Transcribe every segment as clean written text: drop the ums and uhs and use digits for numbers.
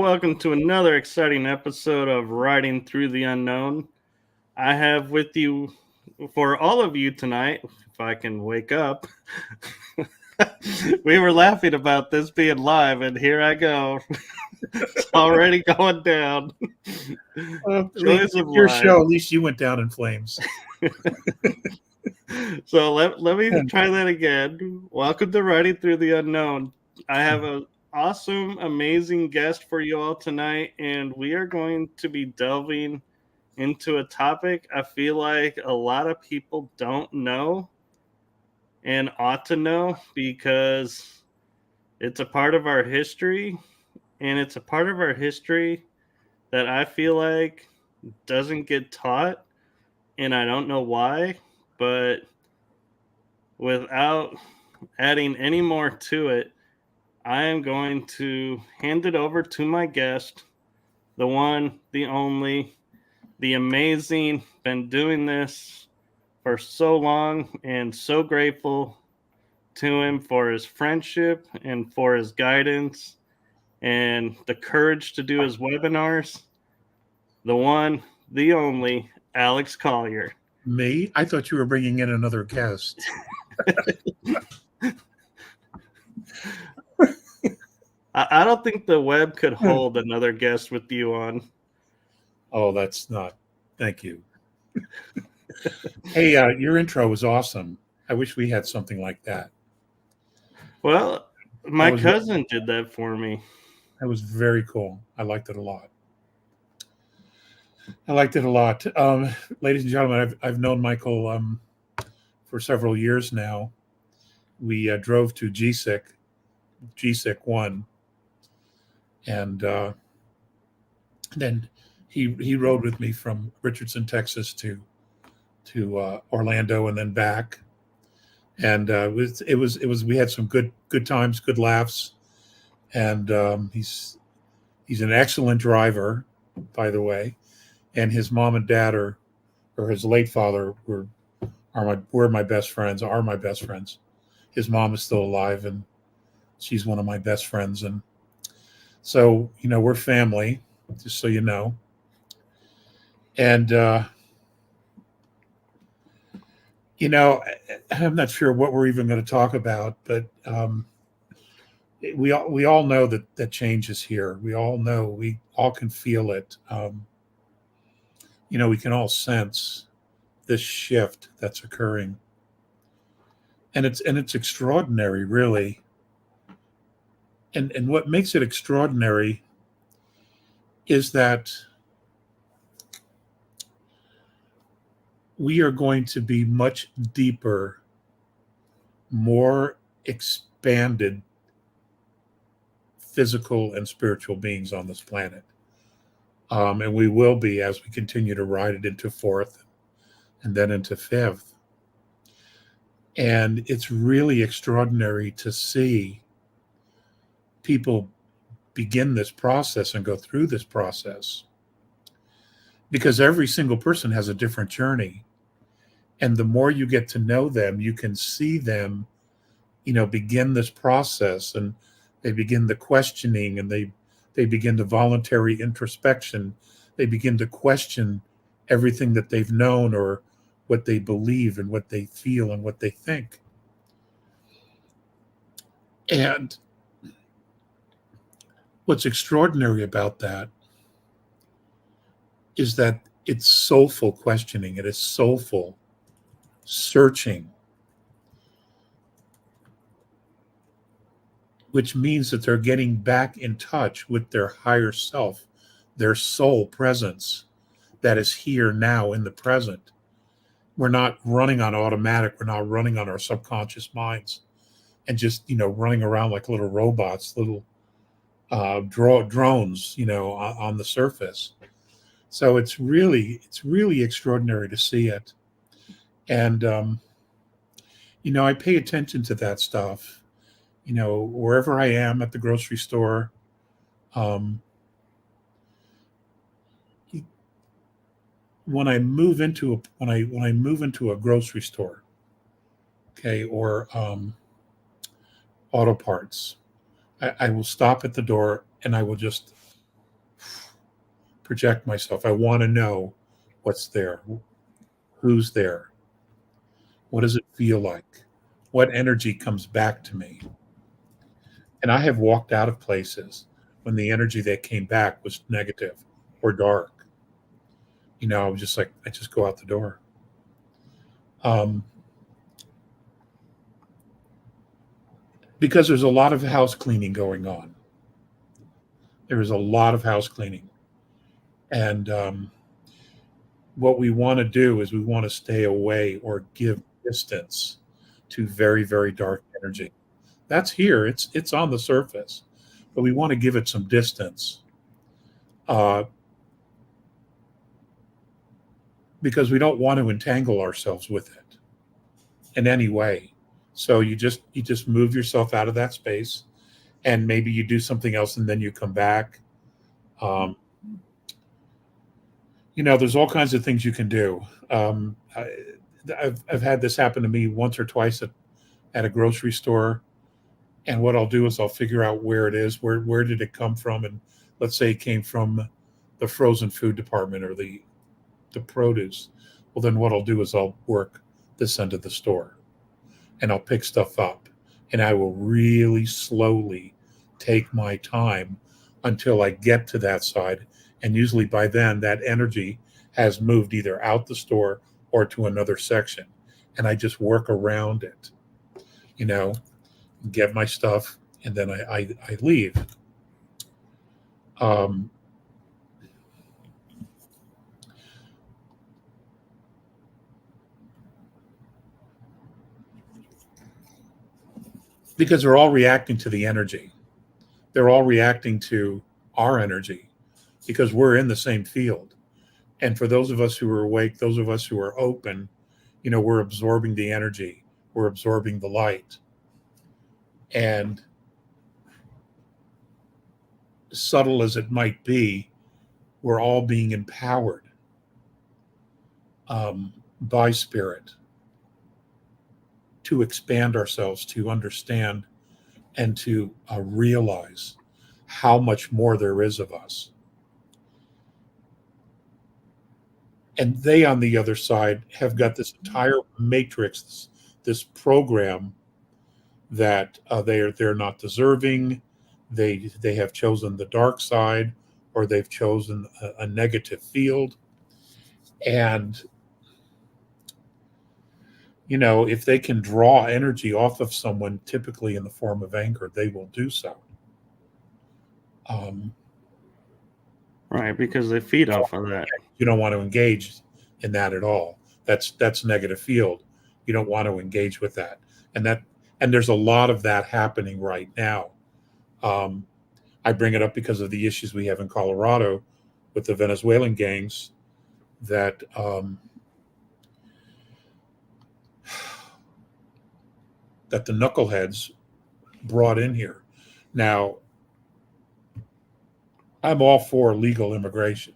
welcome to another exciting episode of Riding Through the Unknown. I have with you, for all of you tonight, if I can wake up, we were laughing about this being live, and here I go. It's already going down. Joys of your life. Show, at least you went down in flames. So let me try that again. Welcome to Riding Through the Unknown. I have an awesome, amazing guest for you all tonight, and we are going to be delving into a topic I feel like a lot of people don't know and ought to know because it's a part of our history, and it's a part of our history that I feel like doesn't get taught, and I don't know why, but without adding any more to it, I am going to hand it over to my guest, the one, the only, the amazing, been doing this for so long and so grateful to him for his friendship and for his guidance and the courage to do his webinars. The one, the only, Alex Collier. Me? I thought you were bringing in another guest. I don't think the web could hold another guest with you on. Oh, that's not. Thank you. Hey, your intro was awesome. I wish we had something like that. Well, my cousin did that for me. That was very cool. I liked it a lot. Ladies and gentlemen, I've known Michael for several years now. We drove to GSIC 1, and then he rode with me from Richardson, Texas to Orlando and then back. And it was we had some good times, good laughs, and he's an excellent driver, by the way. And his mom and dad or his late father were my best friends. Are my best friends. His mom is still alive, and she's one of my best friends. And so, we're family, just so you know. And I'm not sure what we're even going to talk about, but we all know that change is here. We all know, we all can feel it. We can all sense this shift that's occurring, and it's extraordinary, really. And what makes it extraordinary is that we are going to be much deeper, more expanded physical and spiritual beings on this planet. And we will be as we continue to ride it into fourth and then into fifth. And it's really extraordinary to see people begin this process and go through this process, because every single person has a different journey. And the more you get to know them, you can see them, begin this process, and they begin the questioning, and they begin the voluntary introspection. They begin to question everything that they've known or what they believe and what they feel and what they think. And what's extraordinary about that is that it's soulful questioning. It is soulful searching, which means that they're getting back in touch with their higher self, their soul presence that is here now in the present. We're not running on automatic. We're not running on our subconscious minds and just, running around like little robots, little drones, on the surface. So it's really extraordinary to see it. And, I pay attention to that stuff, wherever I am, at the grocery store. When I move into a grocery store, okay, or auto parts, I will stop at the door and I will just project myself. I want to know what's there, who's there, what does it feel like, what energy comes back to me. And I have walked out of places when the energy that came back was negative or dark. I was just like, I just go out the door. Um, because there's a lot of house cleaning going on. There is a lot of house cleaning. And what we want to do is we want to stay away or give distance to very, very dark energy. That's here. It's on the surface, but we want to give it some distance uh, because we don't want to entangle ourselves with it in any way. So you just move yourself out of that space, and maybe you do something else, and then you come back. Um, there's all kinds of things you can do. I've had this happen to me once or twice at a grocery store. And what I'll do is I'll figure out where it is, where did it come from, and let's say it came from the frozen food department or the produce. Well, then what I'll do is I'll work this end of the store, and I'll pick stuff up, and I will really slowly take my time until I get to that side, and usually by then that energy has moved either out the store or to another section, and I just work around it, you know get my stuff, and then I leave. Um, because they're all reacting to the energy. They're all reacting to our energy because we're in the same field. And for those of us who are awake, those of us who are open, we're absorbing the energy, we're absorbing the light. And subtle as it might be, we're all being empowered by spirit to expand ourselves, to understand, and to realize how much more there is of us. And they, on the other side, have got this entire matrix, this program that they're not deserving. They have chosen the dark side, or they've chosen a negative field. And if they can draw energy off of someone, typically in the form of anger, they will do so. Right, because they feed off of that. You don't want to engage in that at all. That's negative field. You don't want to engage with that, and there's a lot of that happening right now. I bring it up because of the issues we have in Colorado with the Venezuelan gangs that that the knuckleheads brought in here. Now, I'm all for legal immigration.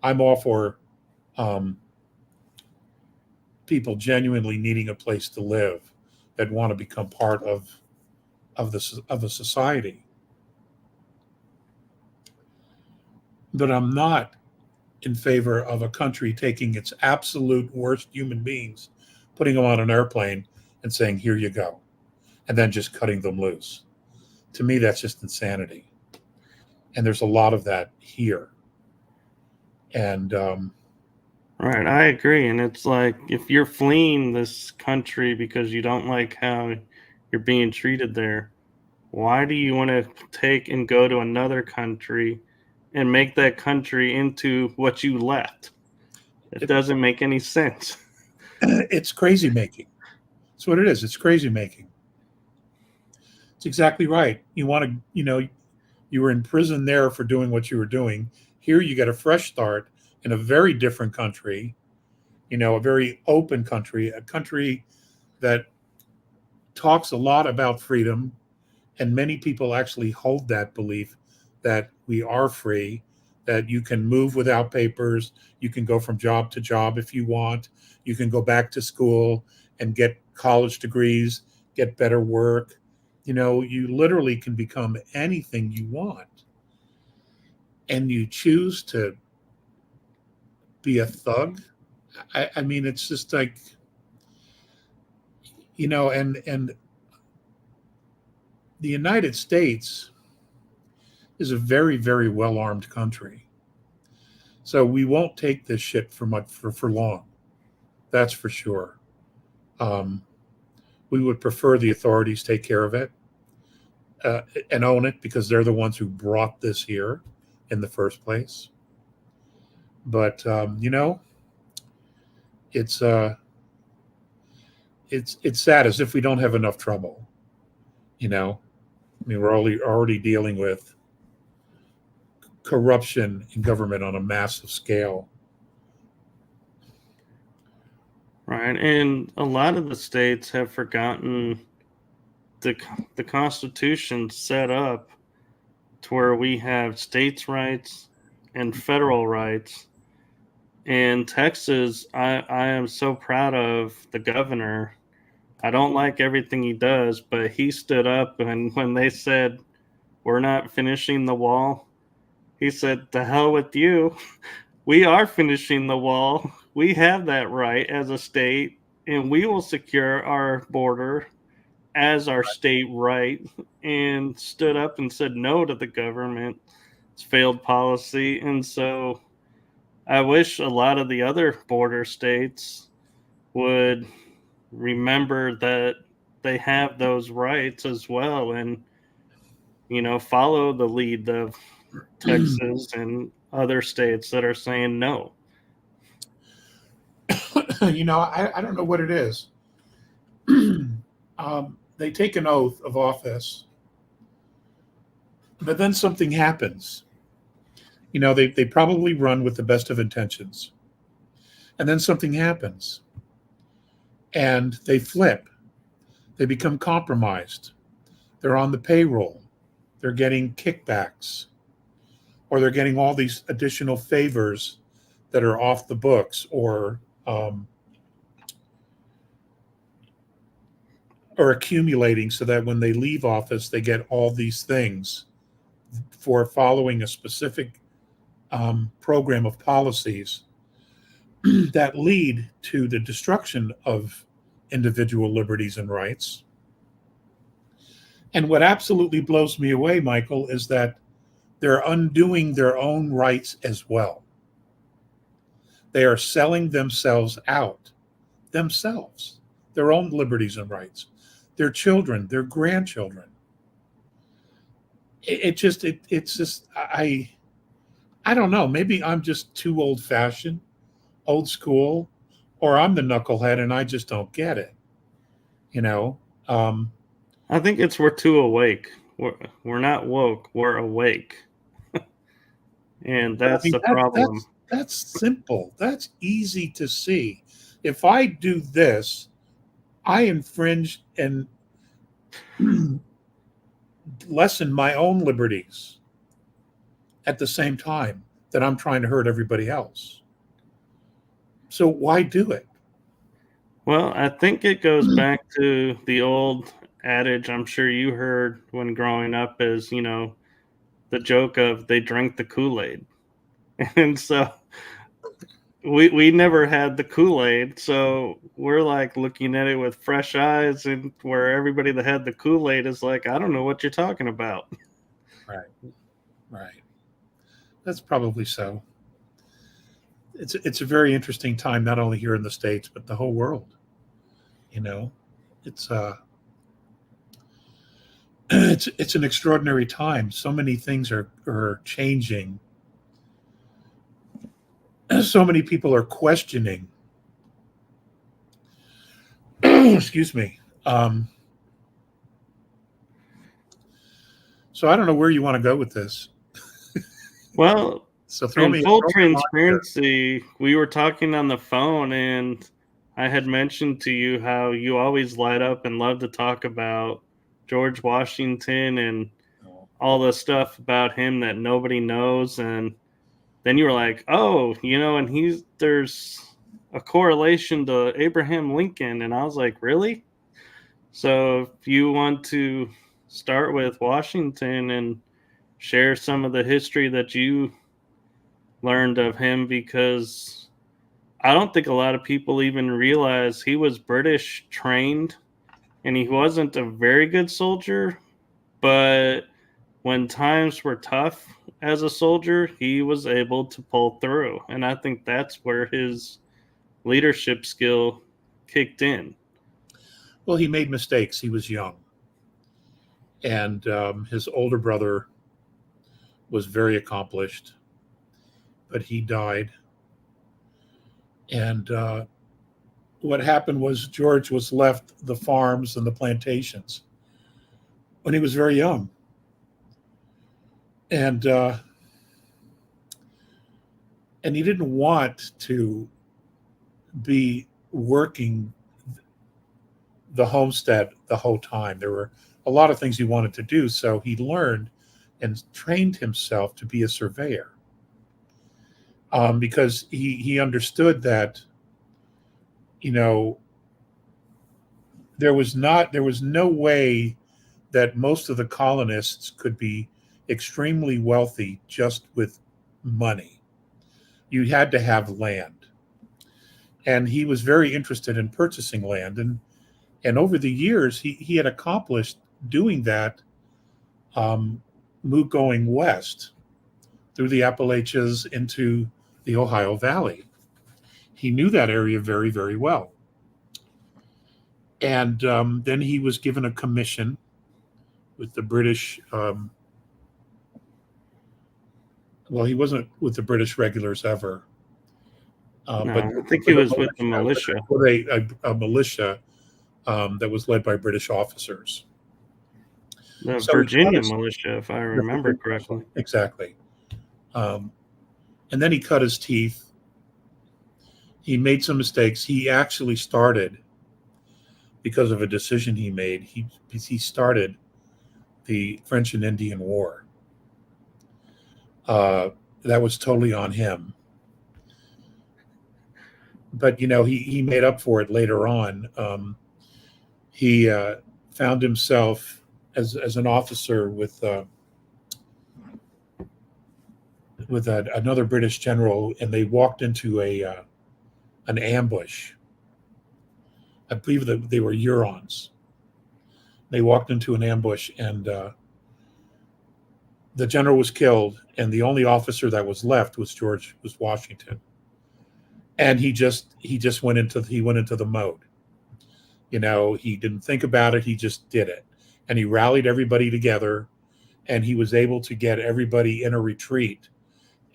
I'm all for people genuinely needing a place to live that want to become part of a society. But I'm not in favor of a country taking its absolute worst human beings, putting them on an airplane, and saying, "Here you go," and then just cutting them loose. To me, that's just insanity. And there's a lot of that here. And Right, I agree. And it's like if you're fleeing this country because you don't like how you're being treated there, why do you want to take and go to another country and make that country into what you left? It doesn't make any sense. it's crazy making. That's what it is. It's crazy making. It's exactly right. You want to, you were in prison there for doing what you were doing. Here you get a fresh start in a very different country, a very open country, a country that talks a lot about freedom. And many people actually hold that belief that we are free, that you can move without papers, you can go from job to job if you want, you can go back to school and get college degrees, get better work. You literally can become anything you want. And you choose to be a thug. I mean, it's just like, and the United States is a very, very well armed country. So we won't take this shit for long. That's for sure. Um, we would prefer the authorities take care of it and own it because they're the ones who brought this here in the first place. But it's it's sad as if we don't have enough trouble. I mean, we're already dealing with corruption in government on a massive scale. Right. And a lot of the states have forgotten the Constitution set up to where we have states' rights and federal rights. In Texas, I am so proud of the governor. I don't like everything he does, but he stood up, and when they said, "We're not finishing the wall," he said, "The hell with you. We are finishing the wall. We have that right as a state, and we will secure our border as our state right," and stood up and said no to the government's failed policy. And so I wish a lot of the other border states would remember that they have those rights as well, and follow the lead of Texas and other states that are saying no. I don't know what it is. They take an oath of office, but then something happens. They probably run with the best of intentions, and then something happens, and they flip. They become compromised. They're on the payroll. They're getting kickbacks, or they're getting all these additional favors that are off the books, or accumulating so that when they leave office, they get all these things for following a specific program of policies that lead to the destruction of individual liberties and rights. And what absolutely blows me away, Michael, is that they're undoing their own rights as well. They are selling themselves out, their own liberties and rights, their children, their grandchildren. It's just I don't know. Maybe I'm just too old-fashioned, old school, or I'm the knucklehead and I just don't get it. I think it's we're too awake. We're not woke. We're awake, and that's the problem. That's simple. That's easy to see. If I do this, I infringe and lessen my own liberties at the same time that I'm trying to hurt everybody else. So why do it? Well, I think it goes back to the old adage I'm sure you heard when growing up is, the joke of they drank the Kool-Aid. And so we never had the Kool-Aid, so we're like looking at it with fresh eyes, and where everybody that had the Kool-Aid is like, I don't know what you're talking about. Right. That's probably so. It's a very interesting time, not only here in the States, but the whole world. It's it's an extraordinary time. So many things are changing. So many people are questioning. Excuse me. So I don't know where you want to go with this. Well, so in full transparency, we were talking on the phone, and I had mentioned to you how you always light up and love to talk about George Washington and all the stuff about him that nobody knows. And then you were like, oh, and there's a correlation to Abraham Lincoln. And I was like, really? So if you want to start with Washington and share some of the history that you learned of him, because I don't think a lot of people even realize he was British trained, and he wasn't a very good soldier, but when times were tough as a soldier, he was able to pull through. And I think that's where his leadership skill kicked in. Well, he made mistakes. He was young. And his older brother was very accomplished, but he died. And what happened was George was left the farms and the plantations when he was very young. And he didn't want to be working the homestead the whole time. There were a lot of things he wanted to do, so he learned and trained himself to be a surveyor, because he understood that, you know, there was no way that most of the colonists could be extremely wealthy just with money. You had to have land, and he was very interested in purchasing land, and over the years he had accomplished doing that, going west through the Appalachians into the Ohio Valley. He knew that area very, very well. And then he was given a commission with the British. Well, he wasn't with the British regulars ever. No, But I think he was with the militia. With a militia that was led by British officers. The So Virginia militia, if I remember correctly. Exactly. And then he cut his teeth. He made some mistakes. He actually started, because of a decision he made, he started the French and Indian War. That was totally on him. But, you know, he made up for it later on. He found himself as an officer with another British general, and they walked into an ambush. I believe that they were Hurons. They walked into an ambush, and the general was killed, and the only officer that was left was Washington. And he went into the mode. You know, he didn't think about it. He just did it. And he rallied everybody together, and he was able to get everybody in a retreat,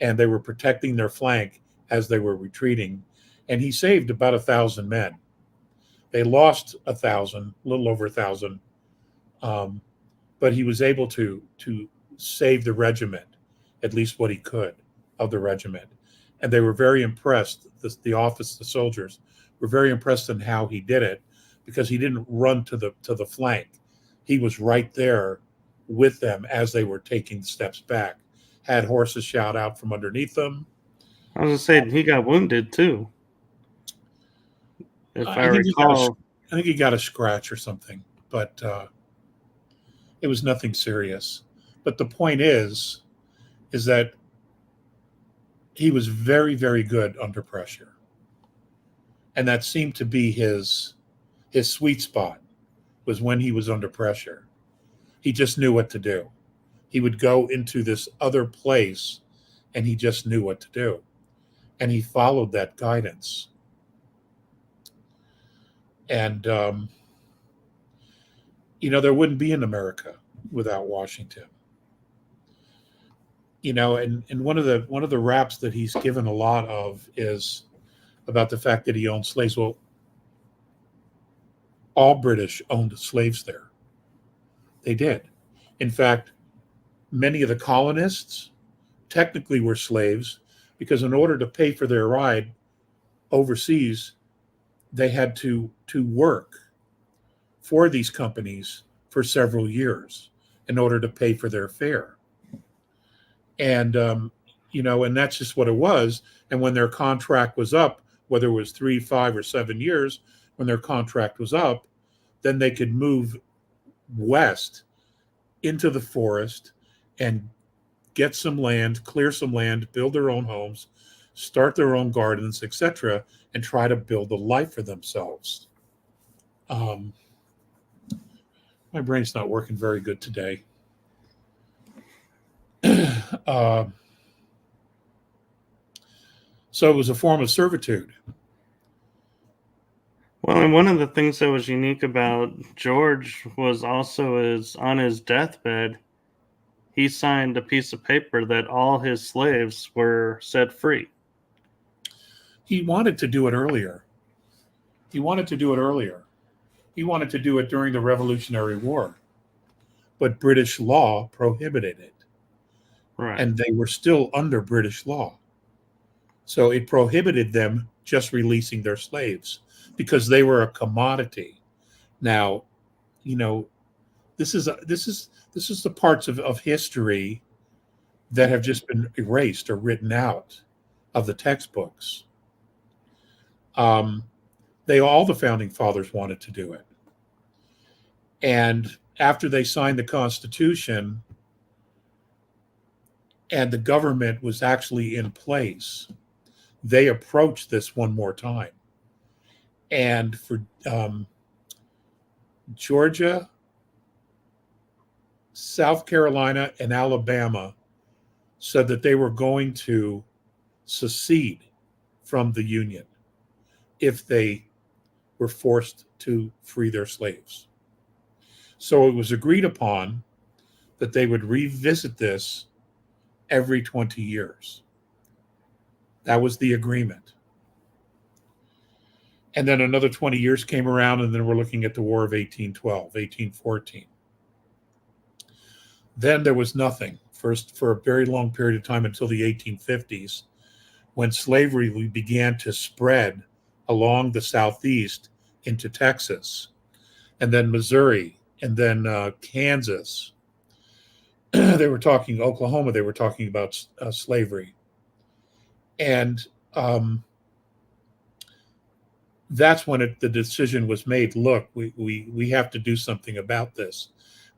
and they were protecting their flank as they were retreating. And he saved about 1,000 men. They lost 1,000, a little over 1,000. But he was able to save the regiment, at least what he could of the regiment. And they were very impressed. The soldiers were very impressed in how he did it, because he didn't run to the flank. He was right there with them as they were taking steps back. Had horses shout out from underneath them. I was just saying he got wounded too. If I recall, I think he got a scratch or something, but it was nothing serious. But the point is that he was very, very good under pressure. And that seemed to be his sweet spot, was when he was under pressure. He just knew what to do. He would go into this other place, and he just knew what to do. And he followed that guidance. And, there wouldn't be an America without Washington. And one of the raps that he's given a lot of is about the fact that he owned slaves. Well, all British owned slaves there. They did. In fact, many of the colonists technically were slaves, because in order to pay for their ride overseas, they had to work for these companies for several years in order to pay for their fare. And, and that's just what it was. And when their contract was up, whether it was 3, 5, or 7 years, when their contract was up, then they could move west into the forest and get some land, clear some land, build their own homes, start their own gardens, etc., and try to build a life for themselves. My brain's not working very good today. So it was a form of servitude. Well, and one of the things that was unique about George was also is on his deathbed, he signed a piece of paper that all his slaves were set free. He wanted to do it earlier. He wanted to do it earlier. He wanted to do it during the Revolutionary War, but British law prohibited it. Right. And they were still under British law. So it prohibited them just releasing their slaves because they were a commodity. Now, you know, this is the parts of history that have just been erased or written out of the textbooks. All the founding fathers wanted to do it. And after they signed the Constitution and the government was actually in place, they approached this one more time. And for Georgia, South Carolina, and Alabama said that they were going to secede from the Union if they were forced to free their slaves. So it was agreed upon that they would revisit this every 20 years. That was the agreement. And then another 20 years came around, and then we're looking at the War of 1812, 1814. Then there was nothing for a very long period of time until the 1850s, when slavery began to spread along the Southeast into Texas, and then Missouri, and then Kansas. They were talking Oklahoma. They were talking about slavery, and that's when the decision was made. Look, we have to do something about this.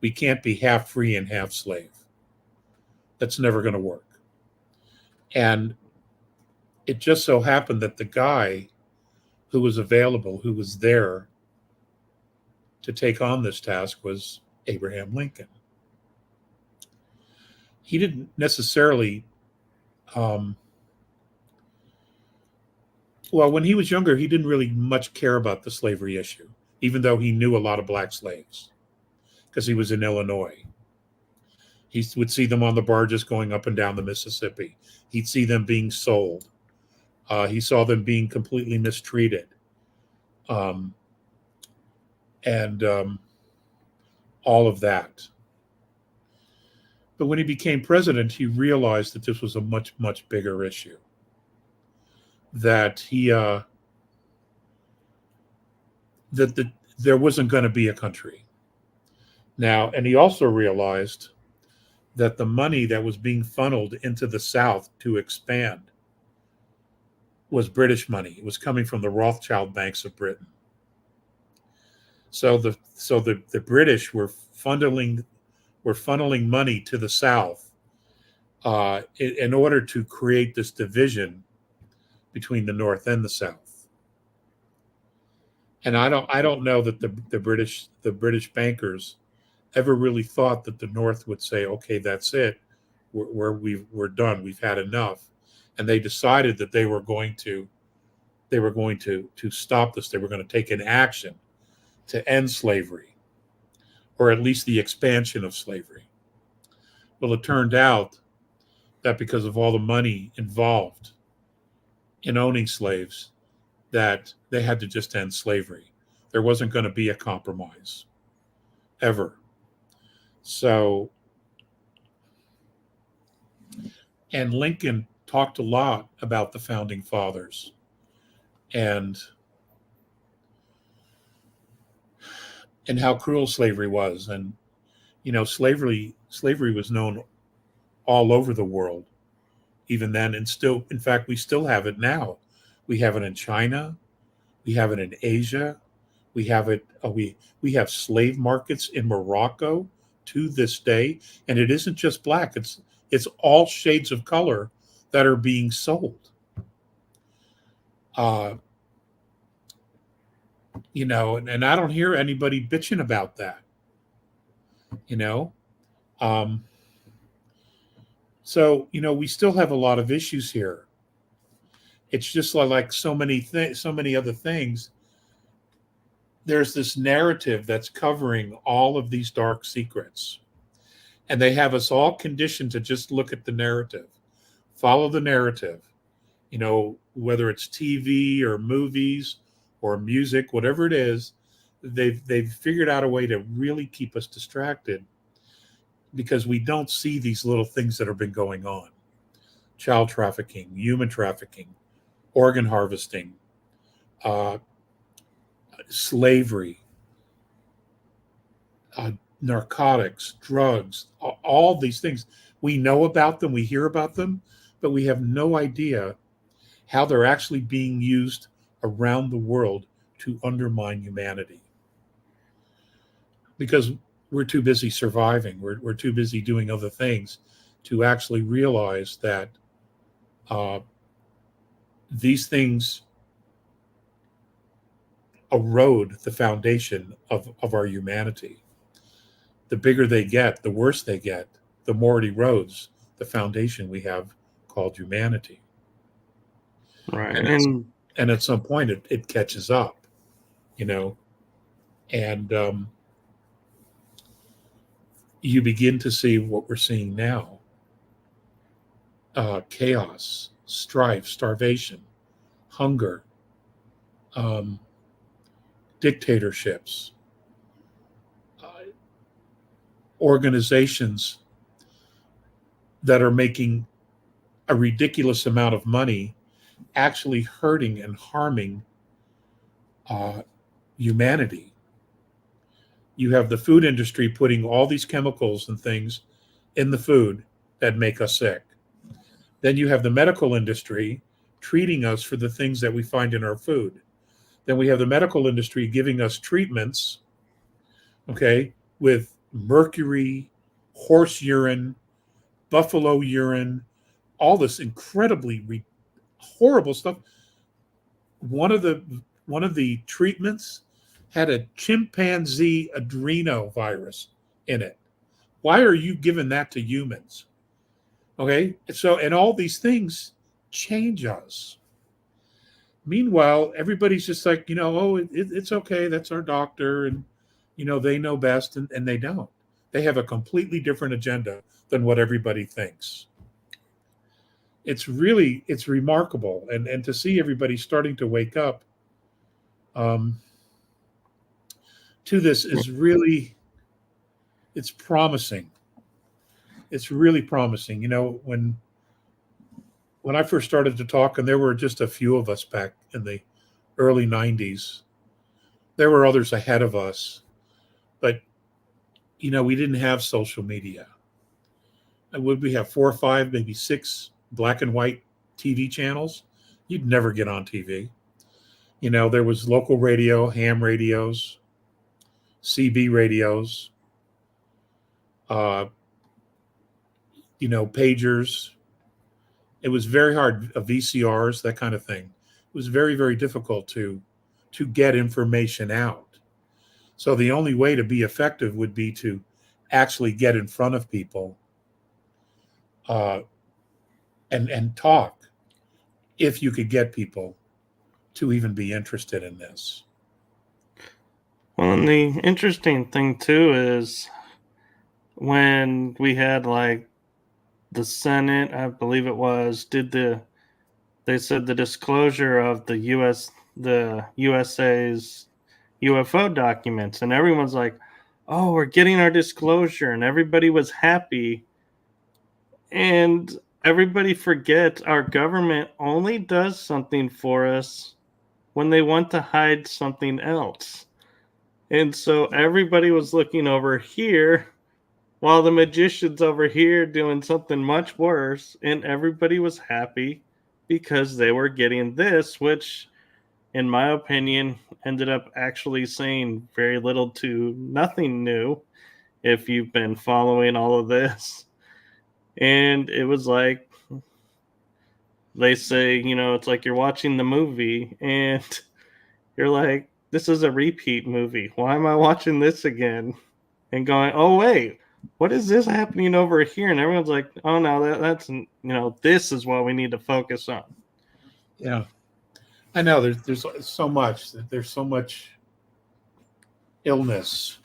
We can't be half free and half slave. That's never going to work. And it just so happened that the guy who was available, who was there to take on this task, was Abraham Lincoln. He didn't necessarily, well, when he was younger, he didn't really much care about the slavery issue, even though he knew a lot of black slaves because he was in Illinois. He would see them on the barges going up and down the Mississippi. He'd see them being sold. He saw them being completely mistreated. And all of that. But when he became president, he realized that this was a much, much bigger issue. That there wasn't going to be a country. Now, and he also realized that the money that was being funneled into the South to expand was British money. It was coming from the Rothschild banks of Britain. So the British were funneling money to the South in order to create this division between the North and the South. And I don't know that the British bankers ever really thought that the North would say, okay, that's it. We're done. We've had enough. And they decided that they were going to stop this. They were going to take an action to end slavery, or at least the expansion of slavery. Well, it turned out that because of all the money involved in owning slaves, that they had to just end slavery. There wasn't going to be a compromise, ever. So, and Lincoln talked a lot about the founding fathers and how cruel slavery was. And, you know, slavery was known all over the world, even then. And still, in fact, we still have it now. We have it in China. We have it in Asia. We have it. We have slave markets in Morocco to this day. And it isn't just black. It's all shades of color that are being sold. Uh, and I don't hear anybody bitching about that. You know, um, so we still have a lot of issues here. It's just like so many other things. There's this narrative that's covering all of these dark secrets, and they have us all conditioned to just look at the narrative, follow the narrative. Whether it's TV or movies or music, whatever it is, they've figured out a way to really keep us distracted because we don't see these little things that have been going on: child trafficking, human trafficking, organ harvesting, uh, slavery, narcotics, drugs, all these things. We know about them, we hear about them, but we have no idea how they're actually being used around the world to undermine humanity. Because we're too busy surviving, we're too busy doing other things to actually realize that these things erode the foundation of our humanity. The bigger they get, the worse they get, the more it erodes the foundation we have called humanity. Right. And at some point it catches up, and you begin to see what we're seeing now: chaos, strife, starvation, hunger, um, dictatorships, organizations that are making a ridiculous amount of money actually hurting and harming humanity. You have the food industry putting all these chemicals and things in the food that make us sick. Then you have the medical industry treating us for the things that we find in our food. Then we have the medical industry giving us treatments, okay, with mercury, horse urine, buffalo urine, all this incredibly horrible stuff. One of the treatments had a chimpanzee adrenovirus in it. Why are you giving that to humans? Okay, so and all these things change us. Meanwhile, everybody's just like, oh, it's okay. That's our doctor, and they know best, and they don't. They have a completely different agenda than what everybody thinks. It's remarkable, and to see everybody starting to wake up um, to this is really, it's promising. It's really promising. When I first started to talk, and there were just a few of us back in the early 90s, there were others ahead of us, but we didn't have social media. And would we have 4 or 5, maybe 6 black and white TV channels? You'd never get on TV. There was local radio, ham radios, CB radios, uh, pagers. It was very hard, VCRs, that kind of thing. It was very, very difficult to get information out. So the only way to be effective would be to actually get in front of people and talk, if you could get people to even be interested in this. Well, and the interesting thing too is when we had like the Senate, I believe it was, they said the disclosure of the USA's UFO documents, and everyone's like, "Oh, we're getting our disclosure," and everybody was happy. And everybody forgets our government only does something for us when they want to hide something else. And so everybody was looking over here while the magician's over here doing something much worse, and everybody was happy because they were getting this, which, in my opinion, ended up actually saying very little to nothing new if you've been following all of this. And it was like they say, it's like you're watching the movie and you're like, this is a repeat movie. Why am I watching this again? And going, oh, wait, what is this happening over here? And everyone's like, oh, no, that's, this is what we need to focus on. Yeah. I know there's so much, there's so much illness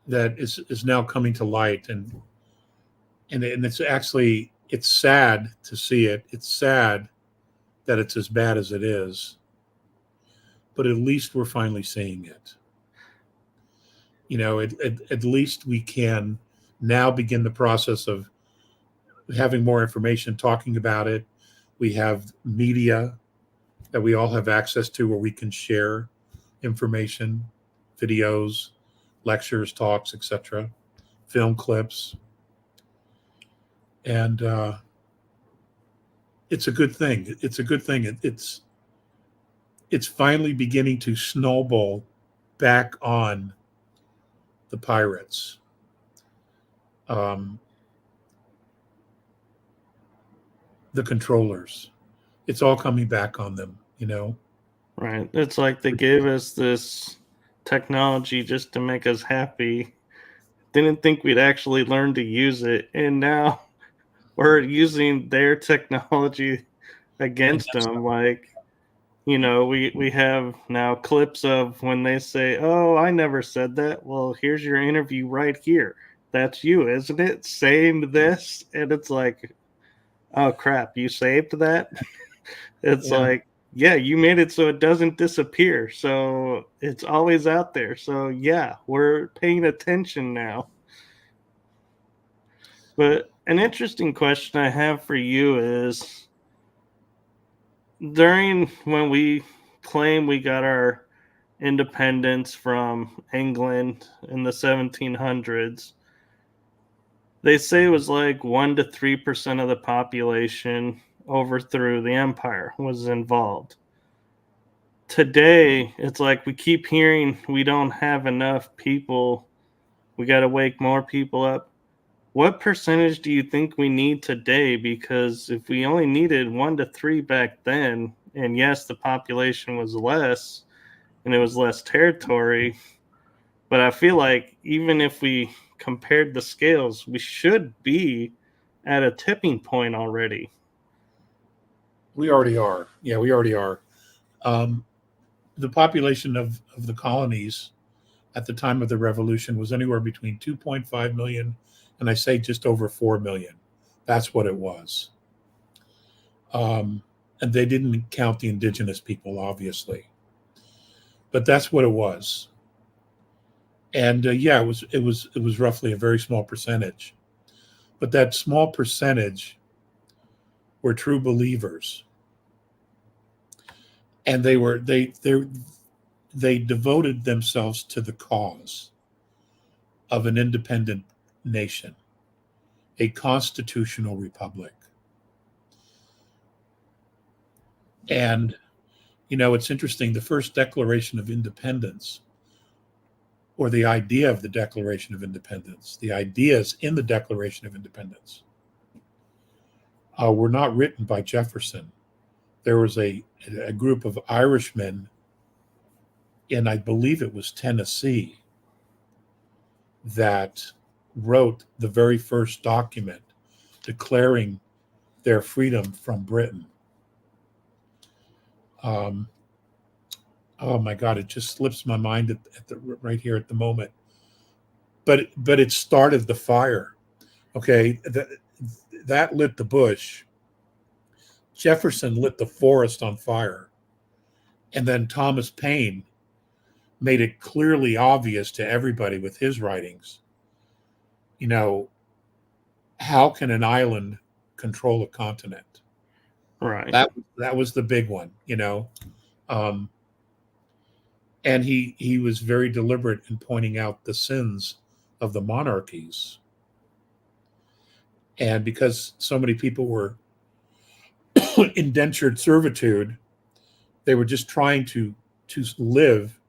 that is now coming to light, and it's actually, it's sad to see it. It's sad that it's as bad as it is, but at least we're finally seeing it. At least we can now begin the process of having more information, talking about it. We have media that we all have access to where we can share information, videos, lectures, talks, etc., film clips. And it's a good thing. It's a good thing. It's finally beginning to snowball back on the pirates. The controllers. It's all coming back on them, Right. It's like they gave us this technology just to make us happy. Didn't think we'd actually learn to use it. And now we're using their technology against them. Like, we have now clips of when they say, oh, I never said that. Well, here's your interview right here. That's you, isn't it? Saying this. And it's like, oh, crap, you saved that? It's like, yeah, you made it so it doesn't disappear. So it's always out there. So, yeah, we're paying attention now. But an interesting question I have for you is, during when we claim we got our independence from England in the 1700s, they say it was like 1 to 3% of the population overthrew the empire was involved. Today, it's like we keep hearing we don't have enough people. We got to wake more people up. What percentage do you think we need today? Because if we only needed 1 to 3 back then, and yes, the population was less and it was less territory, but I feel like even if we compared the scales, we should be at a tipping point already. We already are. Yeah, we already are. The population of the colonies at the time of the revolution was anywhere between 2.5 million and I say just over 4 million. That's what it was. And they didn't count the indigenous people, obviously, but that's what it was. And yeah, it was roughly a very small percentage, but that small percentage were true believers, and they devoted themselves to the cause of an independent nation, a constitutional republic. And it's interesting, the first Declaration of Independence, or the idea of the Declaration of Independence, the ideas in the Declaration of Independence, were not written by Jefferson. There was a group of Irishmen in, I believe it was Tennessee, that wrote the very first document declaring their freedom from Britain. Oh my God, it just slips my mind right here at the moment. But it started the fire. Okay, that lit the bush. Jefferson lit the forest on fire, and then Thomas Paine made it clearly obvious to everybody with his writings. How can an island control a continent? Right. That was the big one. And he was very deliberate in pointing out the sins of the monarchies. And because so many people were indentured servitude, they were just trying to live,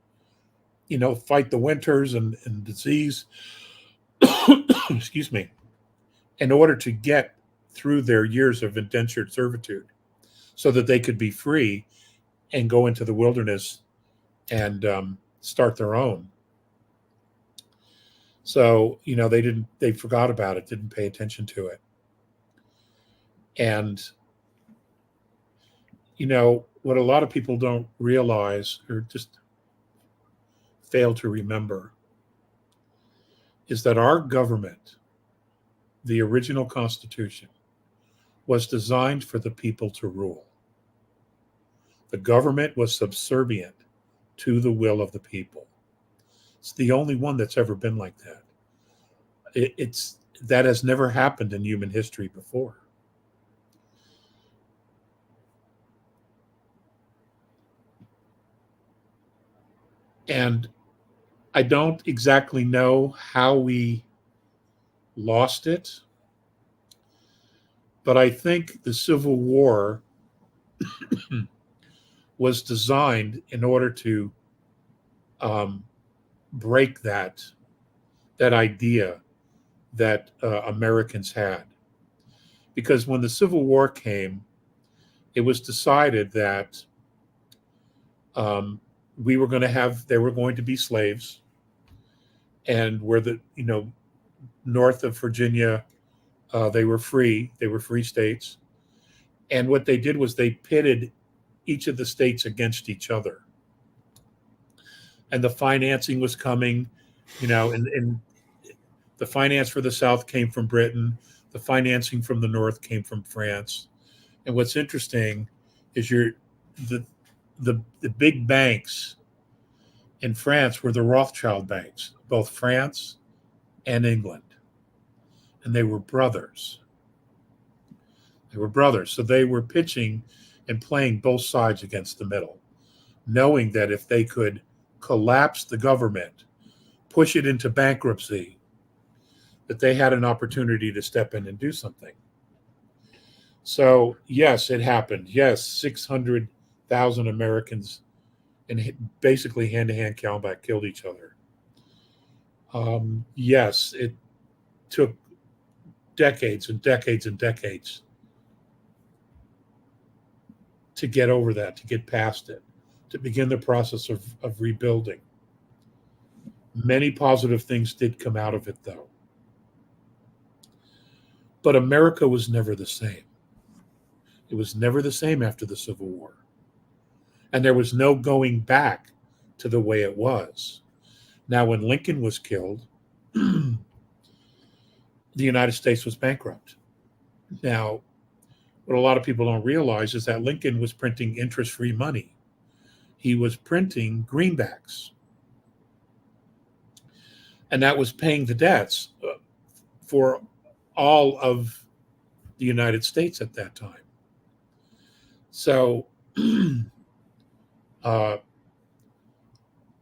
fight the winters and disease, excuse me, in order to get through their years of indentured servitude so that they could be free and go into the wilderness and start their own. So, they forgot about it, didn't pay attention to it. And, what a lot of people don't realize or just fail to remember is that our government, the original Constitution, was designed for the people to rule. The government was subservient to the will of the people. It's the only one that's ever been like that. That has never happened in human history before. And I don't exactly know how we lost it, but I think the Civil War was designed in order to break that idea that Americans had. Because when the Civil War came, it was decided that there were going to be slaves, and where north of Virginia, they were free states. And what they did was they pitted each of the states against each other. And the financing was coming, and the finance for the South came from Britain. The financing from the North came from France. And what's interesting is the big banks in France were the Rothschild banks, both France and England. And they were brothers. So they were pitching and playing both sides against the middle, knowing that if they could collapse the government, push it into bankruptcy, that they had an opportunity to step in and do something. So, yes, it happened. Yes, 600,000 Americans in basically hand-to-hand combat killed each other. Yes, it took decades and decades and decades to get over that, to get past it, to begin the process of rebuilding. Many positive things did come out of it, though. But America was never the same. It was never the same after the Civil War. And there was no going back to the way it was. Now, when Lincoln was killed, the United States was bankrupt. Now, what a lot of people don't realize is that Lincoln was printing interest-free money. He was printing greenbacks. And that was paying the debts for all of the United States at that time. So, and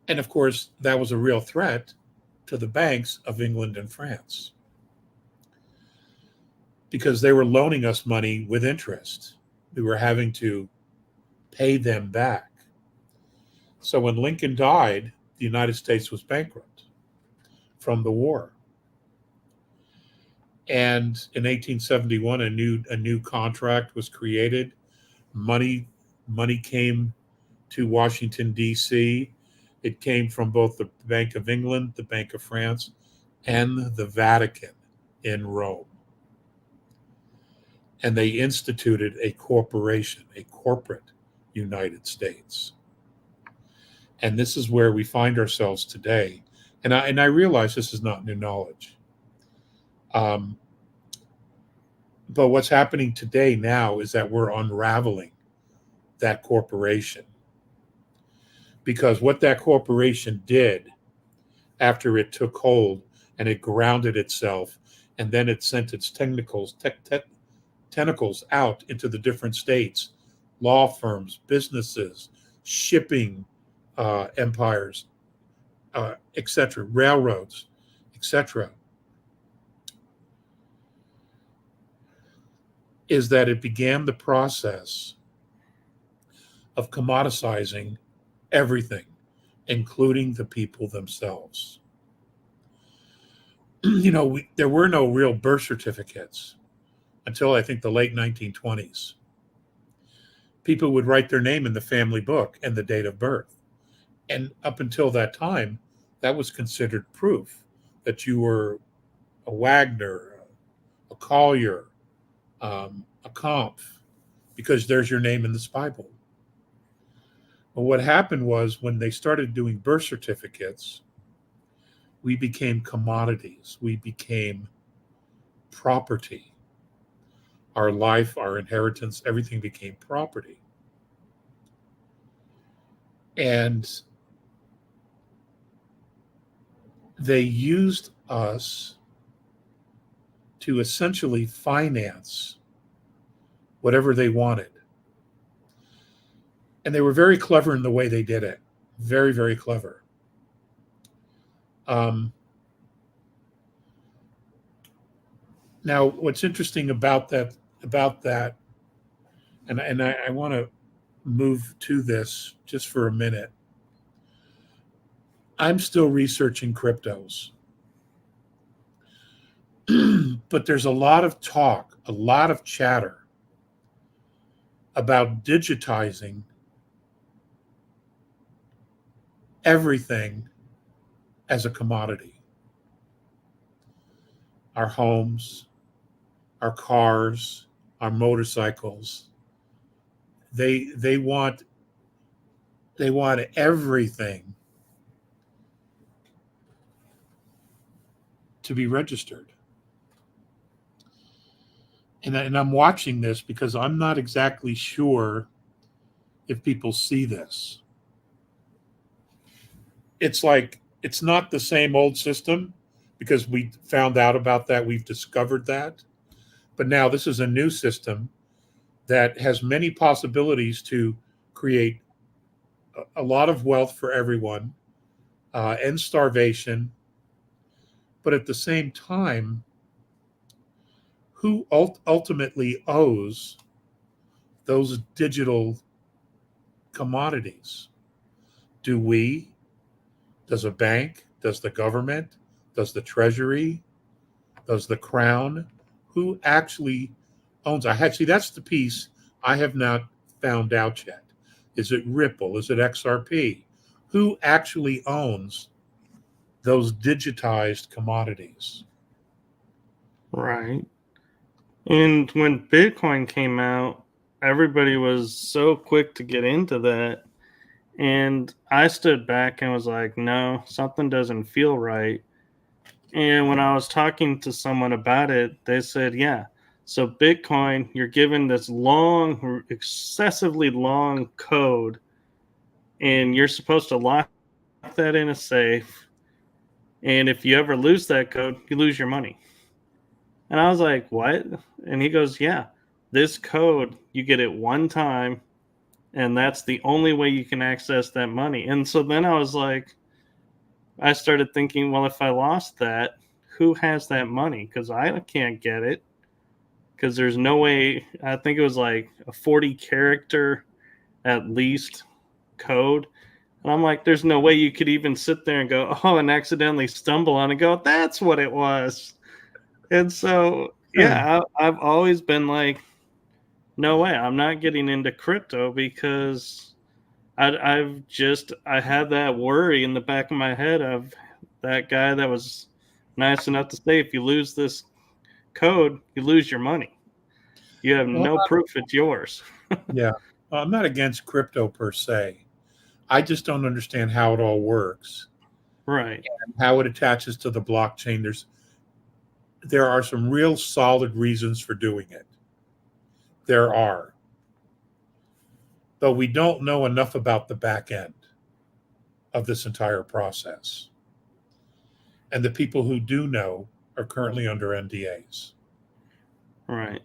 of course, that was a real threat to the banks of England and France, because they were loaning us money with interest. We were having to pay them back. So when Lincoln died, the United States was bankrupt from the war. And in 1871, a new contract was created. Money came to Washington, D.C. It came from both the Bank of England, the Bank of France, and the Vatican in Rome. And they instituted a corporation, a corporate United States. And this is where we find ourselves today. And I realize this is not new knowledge. But what's happening today now is that we're unraveling that corporation. Because what that corporation did after it took hold and it grounded itself, and then it sent its tentacles out into the different states, law firms, businesses, shipping empires, etc., railroads, etc., is that it began the process of commoditizing everything, including the people themselves. There were no real birth certificates until I think the late 1920s. People would write their name in the family book and the date of birth. And up until that time, that was considered proof that you were a Wagner, a Collier, a Kampf, because there's your name in this Bible. But what happened was when they started doing birth certificates, we became commodities. We became property. Our life, our inheritance, everything became property. And they used us to essentially finance whatever they wanted. And they were very clever in the way they did it. Very, very clever. Now, what's interesting about that, and I want to move to this just for a minute. I'm still researching cryptos. But there's a lot of talk, a lot of chatter about digitizing everything as a commodity. Our homes, our cars, our motorcycles. They want everything to be registered. And I'm watching this because I'm not exactly sure if people see this. It's like, it's not the same old system because we found out about that. We've discovered that. But now this is a new system that has many possibilities to create a lot of wealth for everyone, end starvation. But at the same time, who ultimately owes those digital commodities? Do we? Does a bank? Does the government? Does the treasury? Does the crown? Who actually owns? See, that's the piece I have not found out yet. Is it Ripple? Is it XRP? Who actually owns those digitized commodities? Right. And when Bitcoin came out, everybody was so quick to get into that. And I stood back and was like, no, something doesn't feel right. And when I was talking to someone about it, they said, yeah, so Bitcoin, you're given this long, excessively long code, and you're supposed to lock that in a safe. And if you ever lose that code, you lose your money. And I was like, what? And he goes, yeah, this code, you get it one time, and that's the only way you can access that money. And so then I was like, I started thinking, well, if I lost that, who has that money? Because I can't get it. Because there's no way. I think it was like a 40 character at least code. And I'm like, there's no way you could even sit there and go, oh, and accidentally stumble on it and go, that's what it was. And so, yeah, I've always been like, no way, I'm not getting into crypto because I had that worry in the back of my head of that guy that was nice enough to say, if you lose this code, you lose your money. You have Well, no proof it's yours. yeah. I'm not against crypto per se. I just don't understand how it all works, Right. how it attaches to the blockchain. There are some real solid reasons for doing it. There are. But we don't know enough about the back end of this entire process. And the people who do know are currently under NDAs. Right.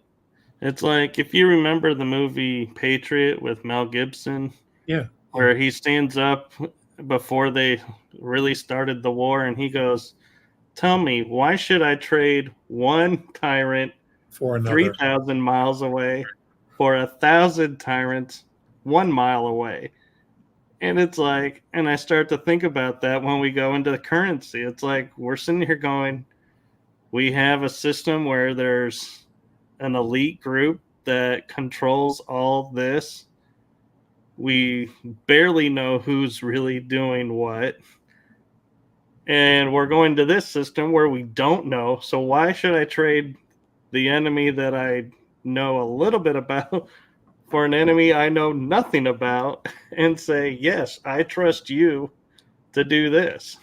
It's like if you remember the movie Patriot with Mel Gibson, Yeah. where he stands up before they really started the war and he goes, tell me, why should I trade one tyrant For another. 3,000 miles away for 1,000 tyrants 1 mile away? And it's like, and I start to think about that when we go into the currency. It's like we're sitting here going, we have a system where there's an elite group that controls all this. We barely know who's really doing what. And we're going to this system where we don't know. So why should I trade the enemy that I know a little bit about for an enemy I know nothing about and say, yes, I trust you to do this?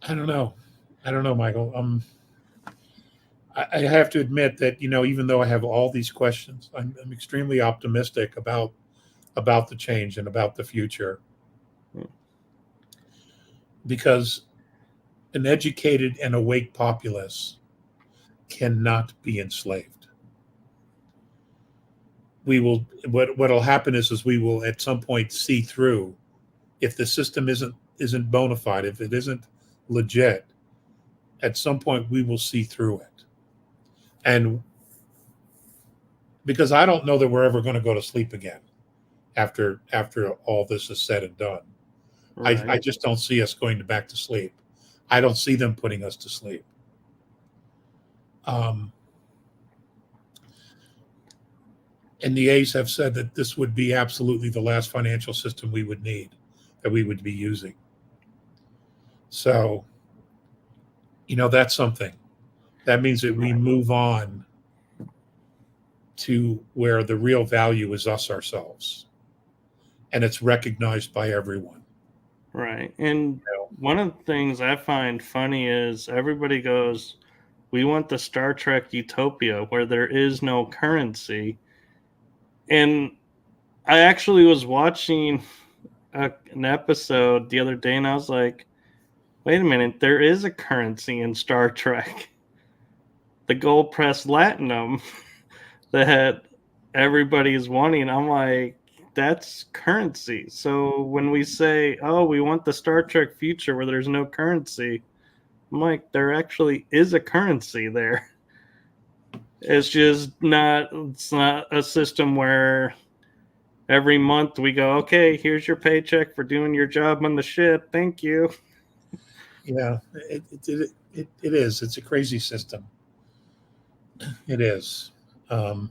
I don't know. I don't know, Michael. I have to admit that, even though I have all these questions, I'm extremely optimistic about the change and about the future, because an educated and awake populace cannot be enslaved. What'll happen is we will at some point see through. If the system isn't bona fide, if it isn't legit, at some point we will see through it. And because I don't know that we're ever going to go to sleep again after all this is said and done. Right. I just don't see us going back to sleep. I don't see them putting us to sleep. And the A's have said that this would be absolutely the last financial system we would need, that we would be using. So, that's something. That means that we move on to where the real value is us ourselves, and it's recognized by everyone. Right. And one of the things I find funny is everybody goes, we want the Star Trek utopia where there is no currency. And I actually was watching an episode the other day and I was like, wait a minute, there is a currency in Star Trek. The gold pressed latinum that everybody's wanting. I'm like, that's currency. So when we say, oh, we want the Star Trek future where there's no currency, I'm like, there actually is a currency there. It's not a system where every month we go, okay, here's your paycheck for doing your job on the ship. Thank you. Yeah, it is. It's a crazy system. It is. The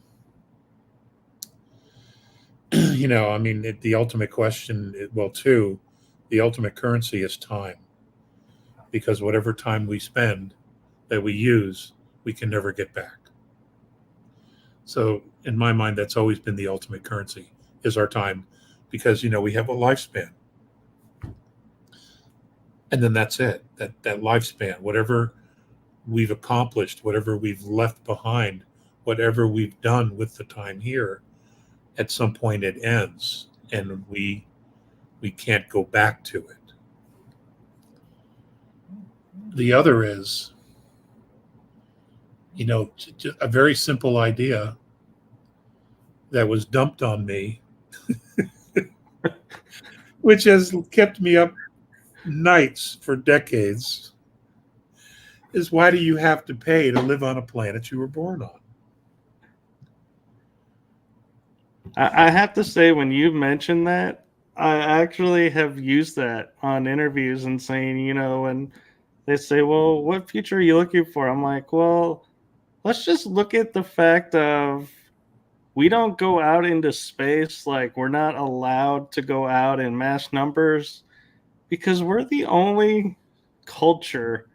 ultimate question, the ultimate currency is time. Because whatever time we spend that we use, we can never get back. So in my mind, that's always been the ultimate currency, is our time, because, we have a lifespan. And then that's it, that lifespan, whatever we've accomplished, whatever we've left behind, whatever we've done with the time here, at some point it ends and we can't go back to it. The other is, a very simple idea that was dumped on me, which has kept me up nights for decades, is why do you have to pay to live on a planet you were born on? I have to say, when you mentioned that, I actually have used that on interviews and saying, when they say, well, what future are you looking for? I'm like, well, let's just look at the fact of we don't go out into space. Like, we're not allowed to go out in mass numbers because we're the only culture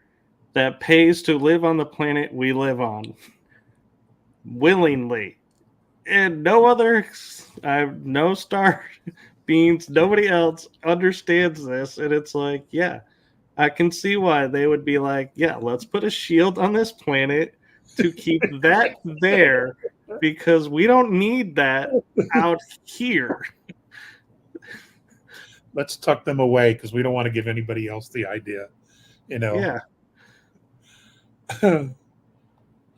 that pays to live on the planet we live on willingly. And no star beings, nobody else understands this. And it's like, yeah, I can see why they would be like, yeah, let's put a shield on this planet to keep that there because we don't need that out here. Let's tuck them away because we don't want to give anybody else the idea, Yeah.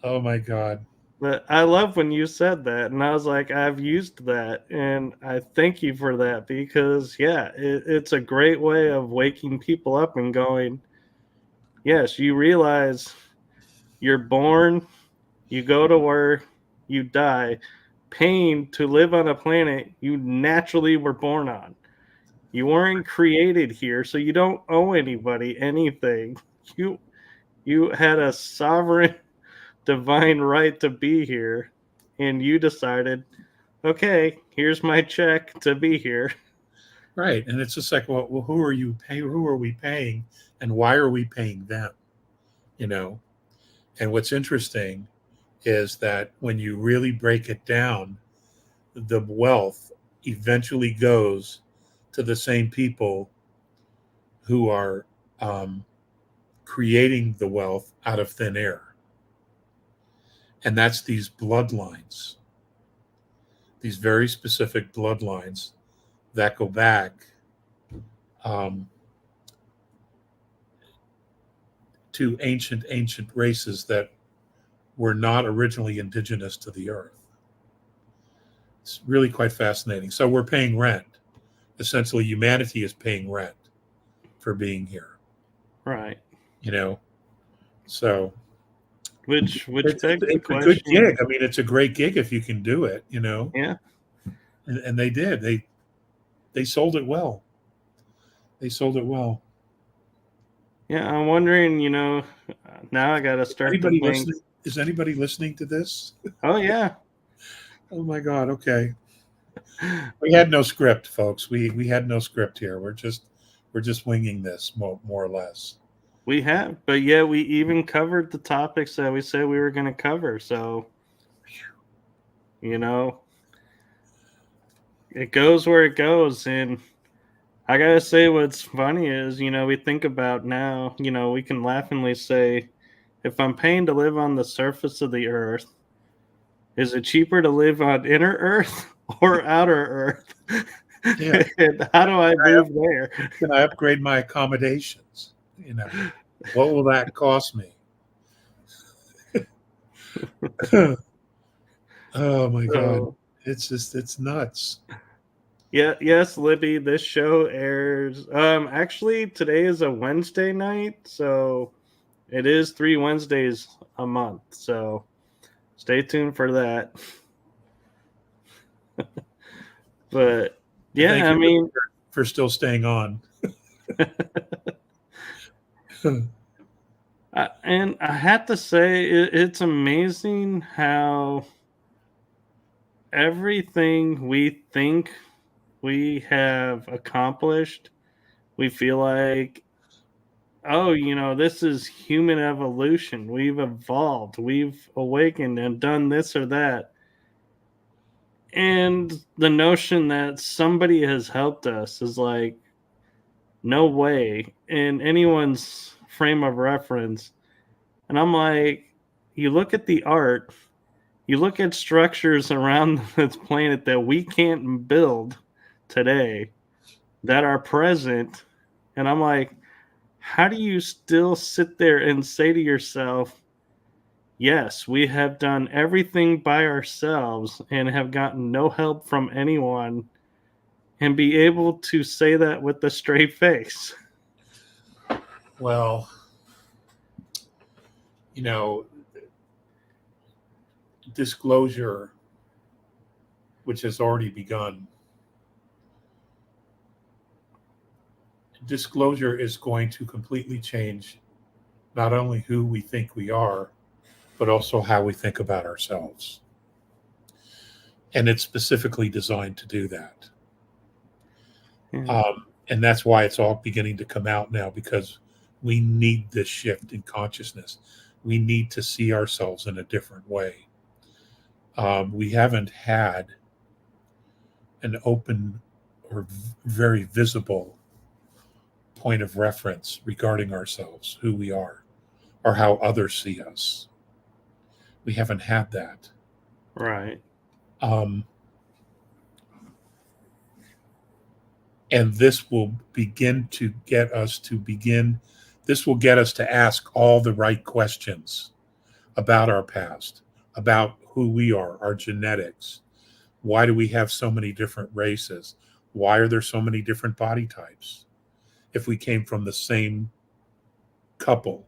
Oh my God. But I love when you said that, and I was like, I've used that, and I thank you for that because, yeah, it's a great way of waking people up and going, yes, you realize you're born, you go to work, you die, paying to live on a planet you naturally were born on. You weren't created here, so you don't owe anybody anything. You had a sovereign divine right to be here, and you decided, okay, here's my check to be here. Right. And it's just like, well, who are you paying? Who are we paying? And why are we paying them? You know? And what's interesting is that when you really break it down, the wealth eventually goes to the same people who are um, creating the wealth out of thin air. And that's these bloodlines, these very specific bloodlines that go back um, to ancient races that were not originally indigenous to the earth. It's really quite fascinating. So we're paying rent. Essentially, humanity is paying rent for being here. Right. You know, so Which it's, begs the it's a good question. gig. I mean, it's a great gig if you can do it. You know, Yeah. and they did. They sold it well. They sold it well. Yeah, I'm wondering, now I got to start to Anybody think, listening? Is anybody listening to this? oh, yeah. Oh my God. Okay. We had no script, folks. We had no script here. We're just winging this more or less. We have, but yeah, we even covered the topics that we said we were going to cover. So, you know, it goes where it goes. And I got to say, what's funny is, we think about now, we can laughingly say, if I'm paying to live on the surface of the earth, is it cheaper to live on inner earth or outer earth? Yeah. And how do I move there? Can I upgrade my accommodations? You know, what will that cost me? Oh my God. So, It's nuts. yeah, yes, Libby, this show airs. Actually, today is a Wednesday night, so it is 3 Wednesdays a month. So stay tuned for that. But Thank yeah, I you mean, for still staying on. and I have to say, it's amazing how everything we think we have accomplished, we feel like, oh, this is human evolution. We've evolved, we've awakened and done this or that. And the notion that somebody has helped us is like, no way in anyone's frame of reference. And I'm like, you look at the art, you look at structures around this planet that we can't build today that are present. And I'm like, how do you still sit there and say to yourself, yes, we have done everything by ourselves and have gotten no help from anyone, and be able to say that with a straight face? Well, you know, disclosure, which has already begun, disclosure is going to completely change not only who we think we are, but also how we think about ourselves. And it's specifically designed to do that. Yeah. And that's why it's all beginning to come out now, because we need this shift in consciousness. We need to see ourselves in a different way. We haven't had an open or very visible point of reference regarding ourselves, who we are, or how others see us. We haven't had that. Right. Um, and this will begin to get us to begin, this will get us to ask all the right questions about our past, about who we are, our genetics. Why do we have so many different races? Why are there so many different body types? If we came from the same couple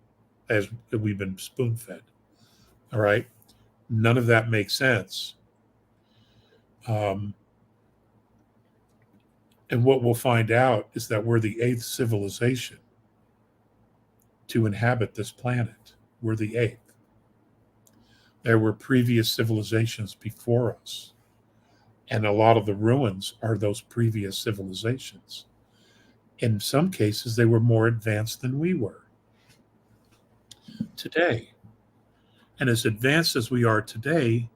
as we've been spoon fed, all right? None of that makes sense. Um, and what we'll find out is that we're the eighth civilization to inhabit this planet. We're the eighth. There were previous civilizations before us. And a lot of the ruins are those previous civilizations. In some cases, they were more advanced than we were today. And as advanced as we are today,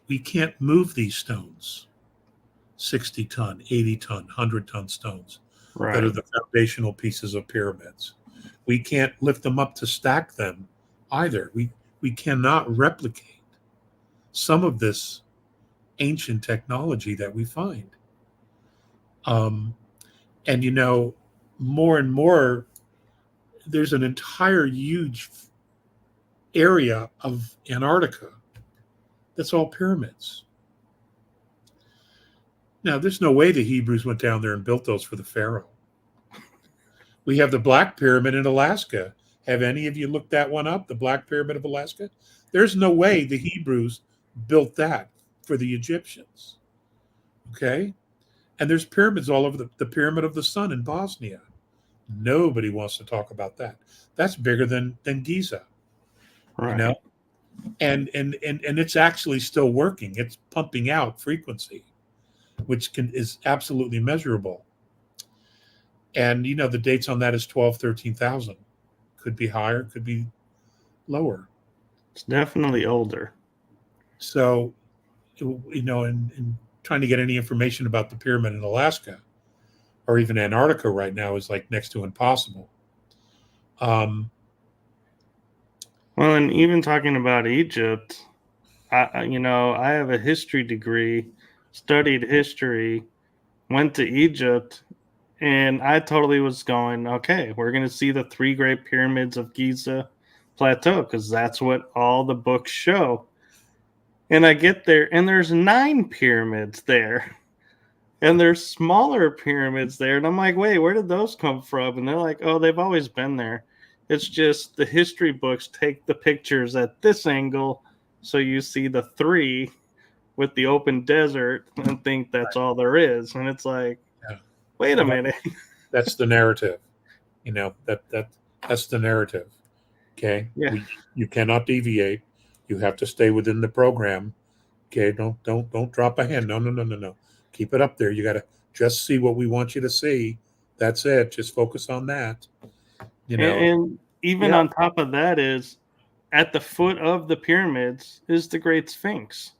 we can't move these stones 60-ton, 80-ton, 100-ton stones that are Right. the foundational pieces of pyramids. We can't lift them up to stack them either. We cannot replicate some of this ancient technology that we find. Um, and, more and more, there's an entire huge area of Antarctica that's all pyramids. Now, there's no way the Hebrews went down there and built those for the Pharaoh. We have the Black Pyramid in Alaska. Have any of you looked that one up? The Black Pyramid of Alaska? There's no way the Hebrews built that for the Egyptians. Okay? And there's pyramids all over the Pyramid of the Sun in Bosnia. Nobody wants to talk about that. That's bigger than Giza. Right. And it's actually still working. It's pumping out frequency, which is absolutely measurable. And the dates on that is 12, 13,000. Could be higher, could be lower. It's definitely older. So, and trying to get any information about the pyramid in Alaska or even Antarctica right now is like next to impossible. Well, and even talking about Egypt, I have a history degree, studied history, went to Egypt, and I totally was going, okay, we're going to see the three great pyramids of Giza Plateau because that's what all the books show. And I get there, and there's 9 pyramids there. And there's smaller pyramids there. And I'm like, wait, where did those come from? And they're like, oh, they've always been there. It's just the history books take the pictures at this angle. So you see the 3 with the open desert and think that's all there is. And it's like, Yeah. wait a minute. That's the narrative. That's the narrative. Okay. Yeah. You cannot deviate. You have to stay within the program. Okay. Don't drop a hand. No. Keep it up there. You got to just see what we want you to see. That's it. Just focus on that. And even on top of that is at the foot of the pyramids is the Great Sphinx.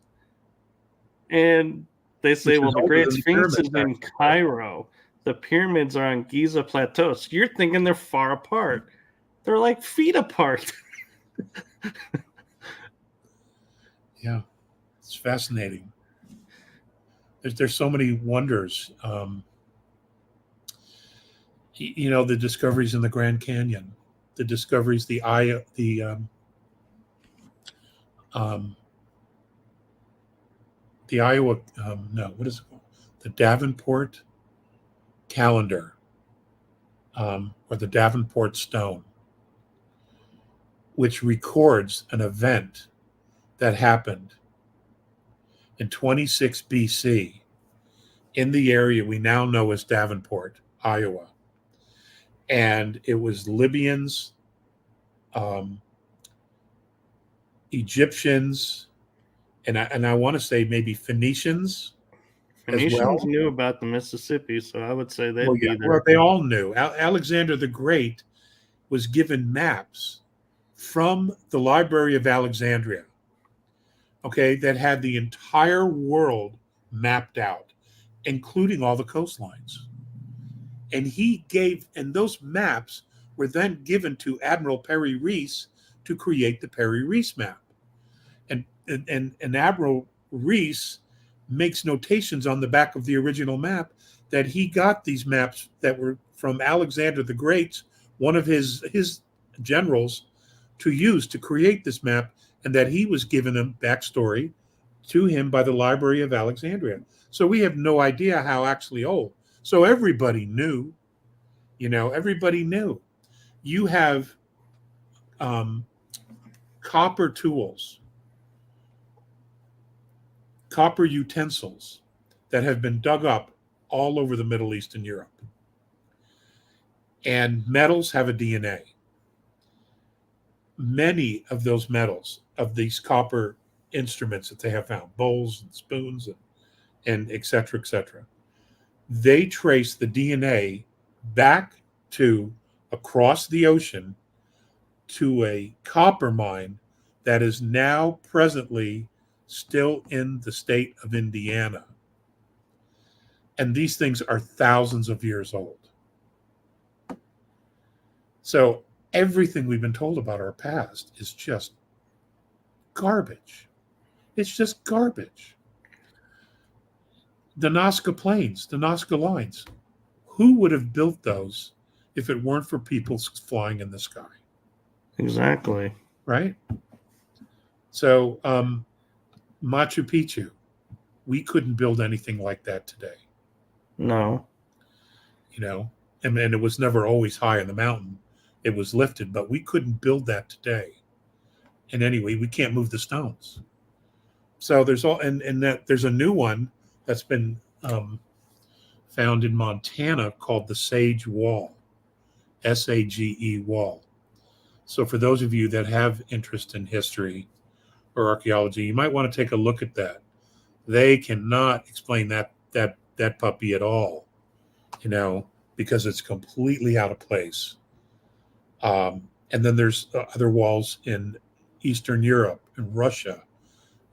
And they say, well, the Great Sphinx is in Cairo. The pyramids are on Giza Plateau. So you're thinking they're far apart. They're like feet apart. Yeah. It's fascinating. There's so many wonders. The discoveries in the Grand Canyon, the discoveries, the Iowa, what is it called? The Davenport calendar, or the Davenport stone, which records an event that happened in 26 BC in the area we now know as Davenport, Iowa. And it was Libyans, Egyptians, and I want to say maybe Phoenicians. Phoenicians knew about the Mississippi, so I would say they'd be there. Well, they all knew. Alexander the Great was given maps from the Library of Alexandria, okay, that had the entire world mapped out, including all the coastlines. And those maps were then given to Admiral Perry Reese to create the Perry Reese map. And Admiral Reese makes notations on the back of the original map that he got these maps that were from Alexander the Great's, one of his generals, to use to create this map, and that he was given a backstory to him by the Library of Alexandria. So we have no idea how actually old. So everybody knew, everybody knew. You have copper tools, copper utensils that have been dug up all over the Middle East and Europe. And metals have a DNA. Many of those metals, of these copper instruments that they have found, bowls and spoons and et cetera, et cetera. They trace the DNA back to across the ocean to a copper mine that is now presently still in the state of Indiana. And these things are thousands of years old. So everything we've been told about our past is just garbage. It's just garbage. The Nazca Plains, the Nazca Lines, who would have built those if it weren't for people flying in the sky? Exactly. Right? So Machu Picchu, we couldn't build anything like that today. No. You know, and it was never always high in the mountain. It was lifted, but we couldn't build that today. And anyway, we can't move the stones. So there's all, and that there's a new one that's been found in Montana called the Sage Wall, SAGE Wall. So for those of you that have interest in history or archaeology, you might want to take a look at that. They cannot explain that puppy at all, you know, because it's completely out of place. And then there's other walls in Eastern Europe and Russia.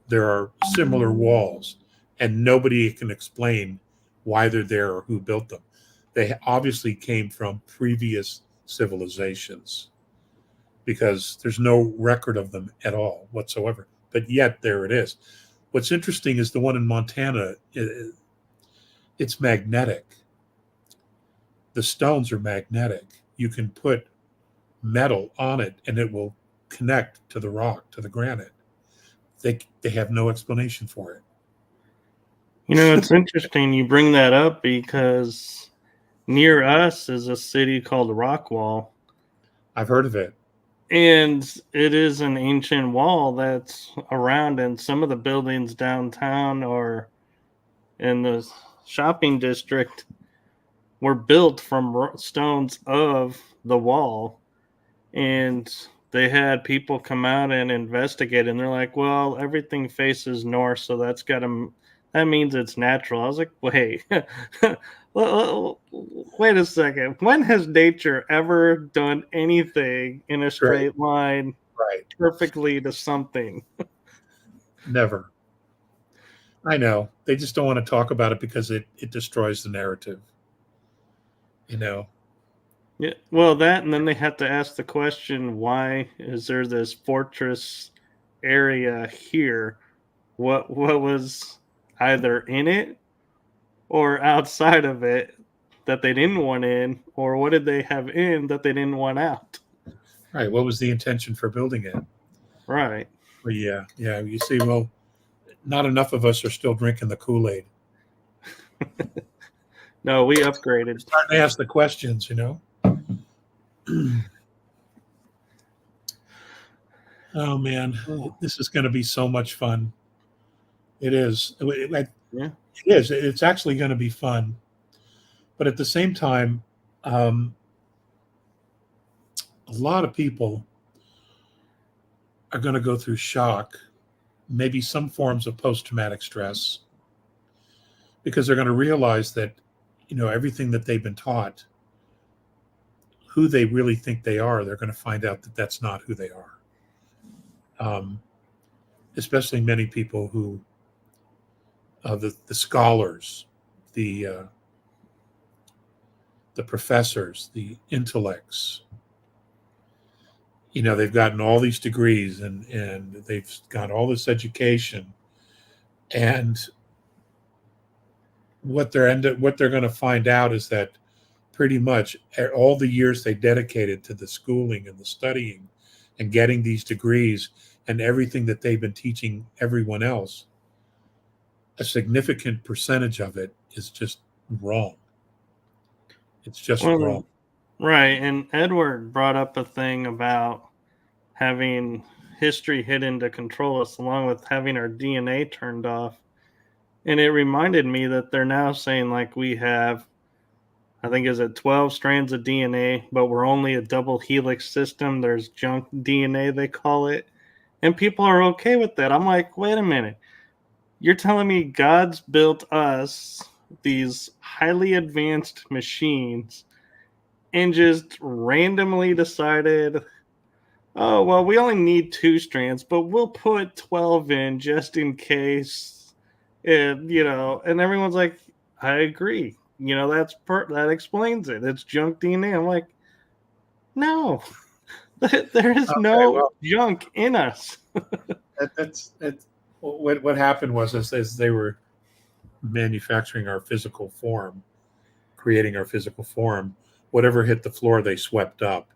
There are similar walls, and nobody can explain why they're there or who built them. They obviously came from previous civilizations because there's no record of them at all whatsoever. But yet there it is. What's interesting is the one in Montana, it's magnetic. The stones are magnetic. You can put metal on it and it will connect to the rock, to the granite. They have no explanation for it. You know, it's interesting you bring that up because near us is a city called Rockwall. I've heard of it. And it is an ancient wall that's around, and some of the buildings downtown or in the shopping district were built from stones of the wall. And they had people come out and investigate, and they're like, well, everything faces north, so that means it's natural. I was like, wait, wait a second. When has nature ever done anything in a straight line perfectly to something? Never. I know. They just don't want to talk about it because it destroys the narrative. You know? Yeah, well, that, and then they have to ask the question, why is there this fortress area here? What was either in it or outside of it that they didn't want in, or what did they have in that they didn't want out? Right. What was the intention for building it? Right. Well, yeah. You see, well, not enough of us are still drinking the Kool-Aid. No, we upgraded. We're starting to ask the questions, you know? Oh, man. This is going to be so much fun. It is. Yeah. It is. It's actually going to be fun. But at the same time, a lot of people are going to go through shock, maybe some forms of post-traumatic stress, because they're going to realize that, you know, everything that they've been taught, who they really think they are, they're going to find out that that's not who they are. Especially many people who, the scholars, the professors, the intellects, you know, they've gotten all these degrees and they've got all this education, and what they're going to find out is that pretty much all the years they dedicated to the schooling and the studying and getting these degrees and everything that they've been teaching everyone else, a significant percentage of it is just wrong. It's just wrong. Right. And Edward brought up a thing about having history hidden to control us, along with having our DNA turned off. And it reminded me that they're now saying, like, we have, I think, is it 12 strands of DNA, but we're only a double helix system. There's junk DNA, they call it. And people are okay with that. I'm like, wait a minute. You're telling me God's built us these highly advanced machines and just randomly decided, oh, well, we only need 2 strands, but we'll put 12 in just in case. And, and everyone's like, I agree. That explains it. It's junk DNA. I'm like, no, there is Okay, no well, junk in us. that's what happened was as they were manufacturing our physical form, creating our physical form, whatever hit the floor, they swept up,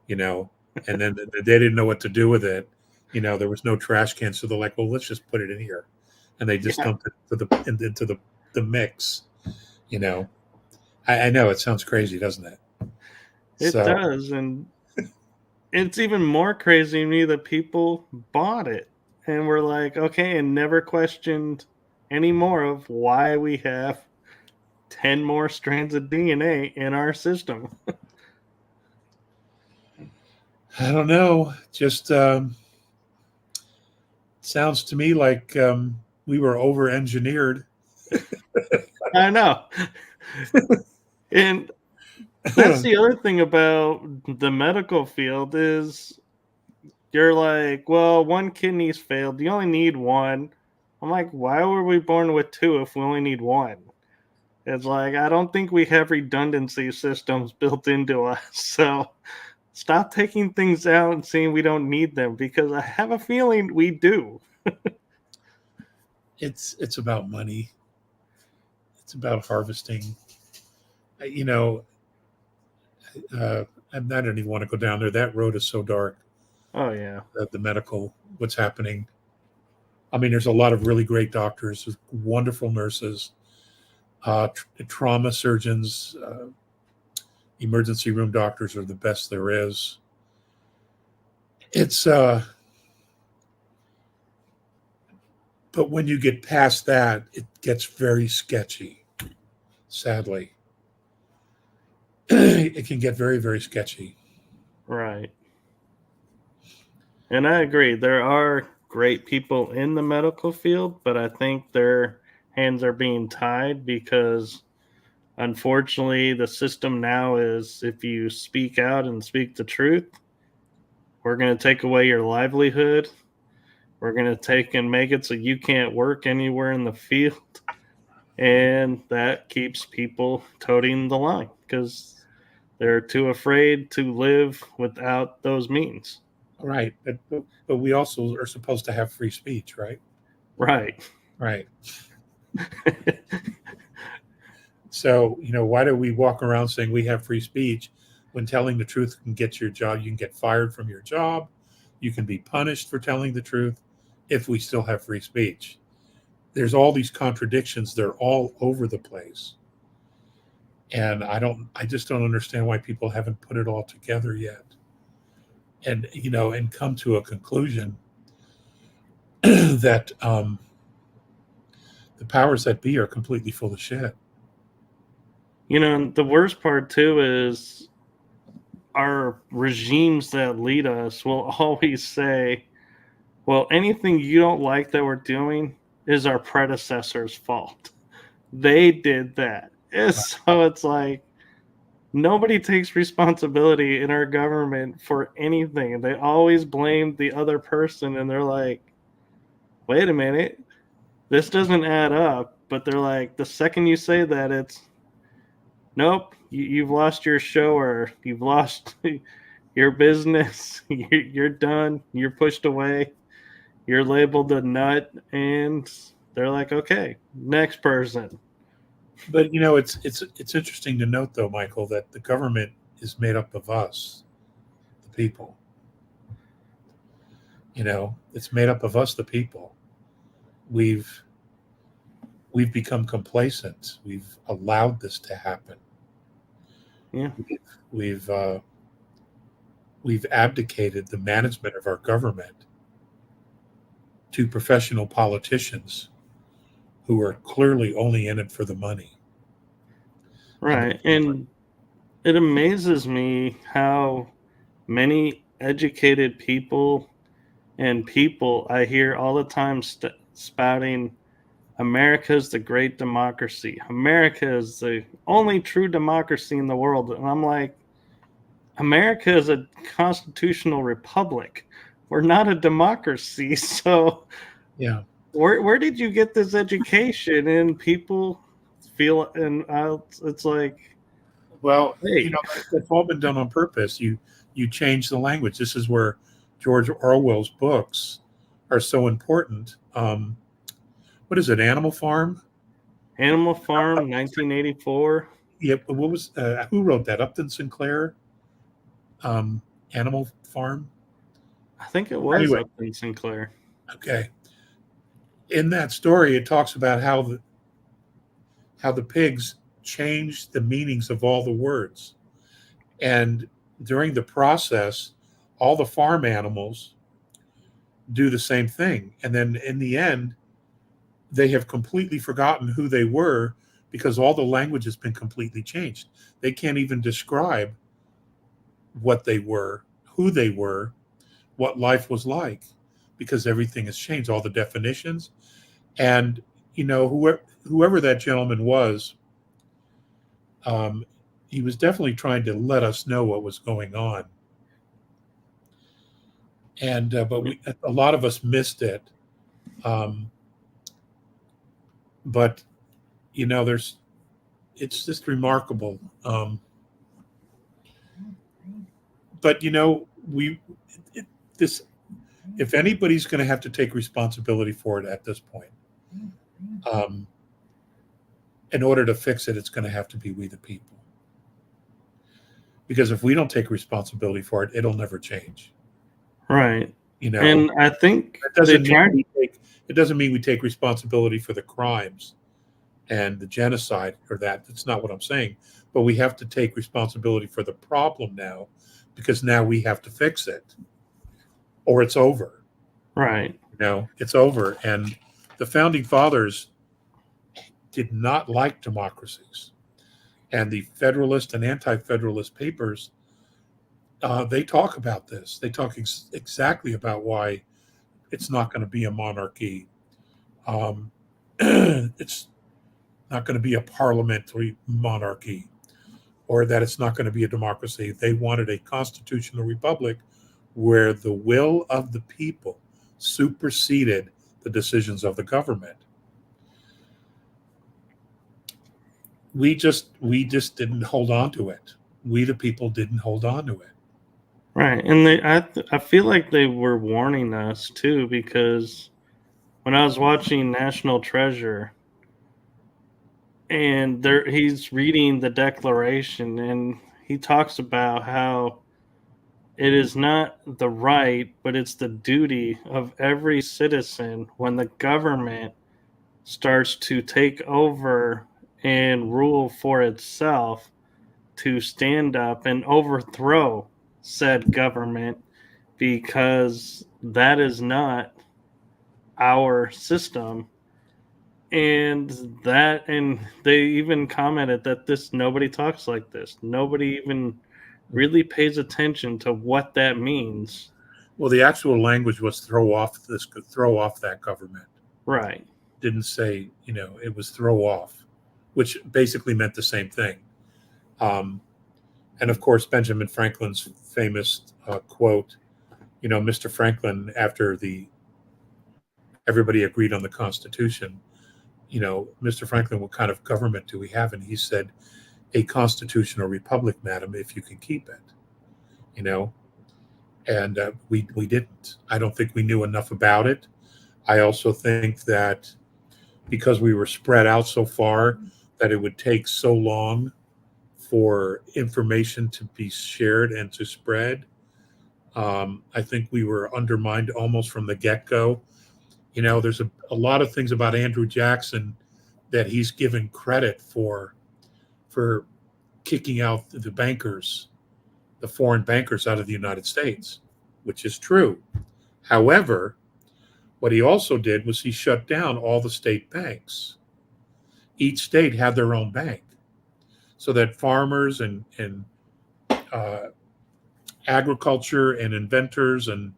you know, and then they didn't know what to do with it. There was no trash can, so they're like, well, let's just put it in here, and they just Yeah, dumped it into the mix. You know, I know it sounds crazy, doesn't it? it So does. And it's even more crazy to me that people bought it and were like, okay, and never questioned any more of why we have 10 more strands of DNA in our system. I don't know. Just sounds to me like we were over engineered. I know. And that's the other thing about the medical field is you're like, well, one kidney's failed. You only need one. I'm like, why were we born with two if we only need one? It's like, I don't think we have redundancy systems built into us. So stop taking things out and saying we don't need them because I have a feeling we do. It's about money. It's about harvesting. You know, I don't even want to go down there. That road is so dark. Oh, yeah. The medical, what's happening. I mean, there's a lot of really great doctors, there's wonderful nurses, trauma surgeons, emergency room doctors are the best there is. It's but when you get past that, it gets very sketchy. Sadly, it can get very, very sketchy. Right. And I agree. There are great people in the medical field, but I think their hands are being tied because unfortunately the system now is if you speak out and speak the truth, we're going to take away your livelihood. We're going to take and make it so you can't work anywhere in the field. And that keeps people toting the line because they're too afraid to live without those means. Right, but we also are supposed to have free speech, right? Right. Right. So, why do we walk around saying we have free speech when telling the truth can get your job? You can get fired from your job. You can be punished for telling the truth if we still have free speech. There's all these contradictions. They're all over the place. And I just don't understand why people haven't put it all together yet. And come to a conclusion that the powers that be are completely full of shit. And the worst part too is our regimes that lead us will always say, well, anything you don't like that we're doing is our predecessor's fault. They did that. So it's like nobody takes responsibility in our government for anything. They always blame the other person and they're like, wait a minute, this doesn't add up. But they're like, the second you say that, it's nope, you've lost your show or you've lost your business. You're done. You're pushed away. You're labeled a nut. And they're like, okay, next person. But it's interesting to note though, Michael, that the government is made up of us, the people. It's made up of us, the people. We've become complacent. We've allowed this to happen. Yeah. We've we've abdicated the management of our government to professional politicians who are clearly only in it for the money. Right. And it amazes me how many educated people and people I hear all the time spouting, America is the great democracy. America is the only true democracy in the world. And I'm like, America is a constitutional republic. We're not a democracy. So Yeah. where did you get this education? And people feel, and it's like, Well, hey, that's all been done on purpose. You change the language. This is where George Orwell's books are so important. What is it? Animal Farm? Animal Farm, 1984. Yep. What was who wrote that? Upton Sinclair. Animal Farm. I think it was Anyway, Upton Sinclair. okay. In that story, it talks about how the pigs changed the meanings of all the words, and during the process, all the farm animals do the same thing, and then in the end, they have completely forgotten who they were because all the language has been completely changed. They can't even describe what they were, who they were, what life was like, because everything has changed, all the definitions. And whoever that gentleman was, um, he was definitely trying to let us know what was going on. And but a lot of us missed it. Um, but it's just remarkable. But we it, this if anybody's going to have to take responsibility for it at this point, um, in order to fix it, it's going to have to be we the people. Because if we don't take responsibility for it, it'll never change. Right. You know, And I think it doesn't mean we take responsibility for the crimes and the genocide or that. That's not what I'm saying. But we have to take responsibility for the problem now, because now we have to fix it, or it's over. Right. It's over. And the founding fathers did not like democracies. And the Federalist and Anti-Federalist papers, they talk about this. They talk exactly about why it's not going to be a monarchy. It's not going to be a parliamentary monarchy, or that it's not going to be a democracy. They wanted a constitutional republic where the will of the people superseded the decisions of the government. We just didn't hold on to it. We the people didn't hold on to it. Right. And I feel like they were warning us too, because when I was watching National Treasure, and he's reading the Declaration, and he talks about how it is not the right, but it's the duty of every citizen when the government starts to take over and rule for itself to stand up and overthrow said government, because that is not our system. And they even commented that nobody talks like this. Nobody even really pays attention to what that means. Well, the actual language was throw off that government. Right. Didn't say, it was throw off, which basically meant the same thing. And of course, Benjamin Franklin's famous quote, Mr. Franklin, after everybody agreed on the Constitution, Mr. Franklin, what kind of government do we have? And he said, a constitutional republic, madam, if you can keep it. And we didn't. I don't think we knew enough about it. I also think that because we were spread out so far, that it would take so long for information to be shared and to spread. I think we were undermined almost from the get-go. There's a lot of things about Andrew Jackson that he's given credit for kicking out the bankers, the foreign bankers out of the United States, which is true. However, what he also did was he shut down all the state banks. Each state had their own bank, so that farmers and agriculture and inventors and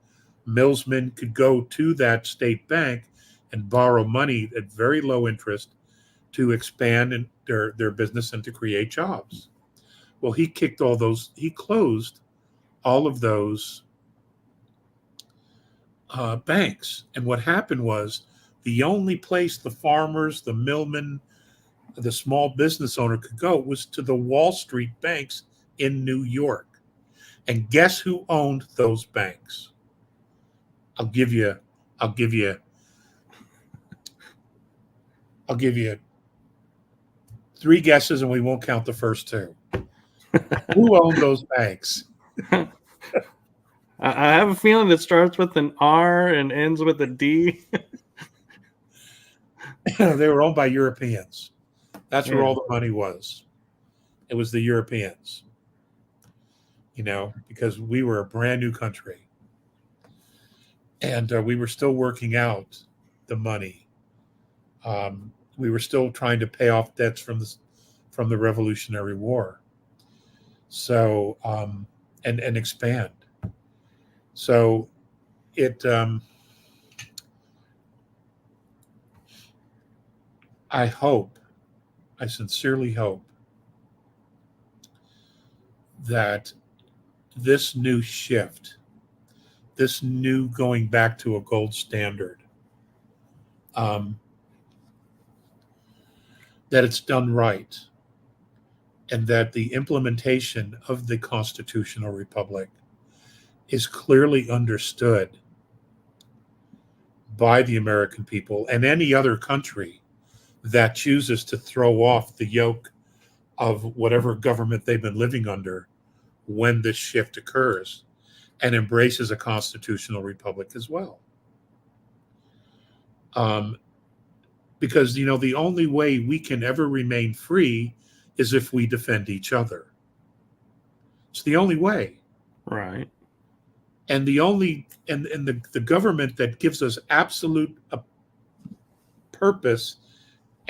Millsmen could go to that state bank and borrow money at very low interest to expand their business and to create jobs. Well, he closed all of those banks. And what happened was the only place the farmers, the millmen, the small business owner could go was to the Wall Street banks in New York. And guess who owned those banks? I'll give you three guesses and we won't count the first two. Who owned those banks? I have a feeling it starts with an R and ends with a D. They were owned by Europeans. That's where all the money was. It was the Europeans, because we were a brand new country. And we were still working out the money. We were still trying to pay off debts from the Revolutionary War. So, and expand. So I sincerely hope that this new shift, this new going back to a gold standard, that it's done right, and that the implementation of the constitutional republic is clearly understood by the American people and any other country that chooses to throw off the yoke of whatever government they've been living under when this shift occurs and embraces a constitutional republic as well. Because, the only way we can ever remain free is if we defend each other. It's the only way. Right. And the government that gives us absolute purpose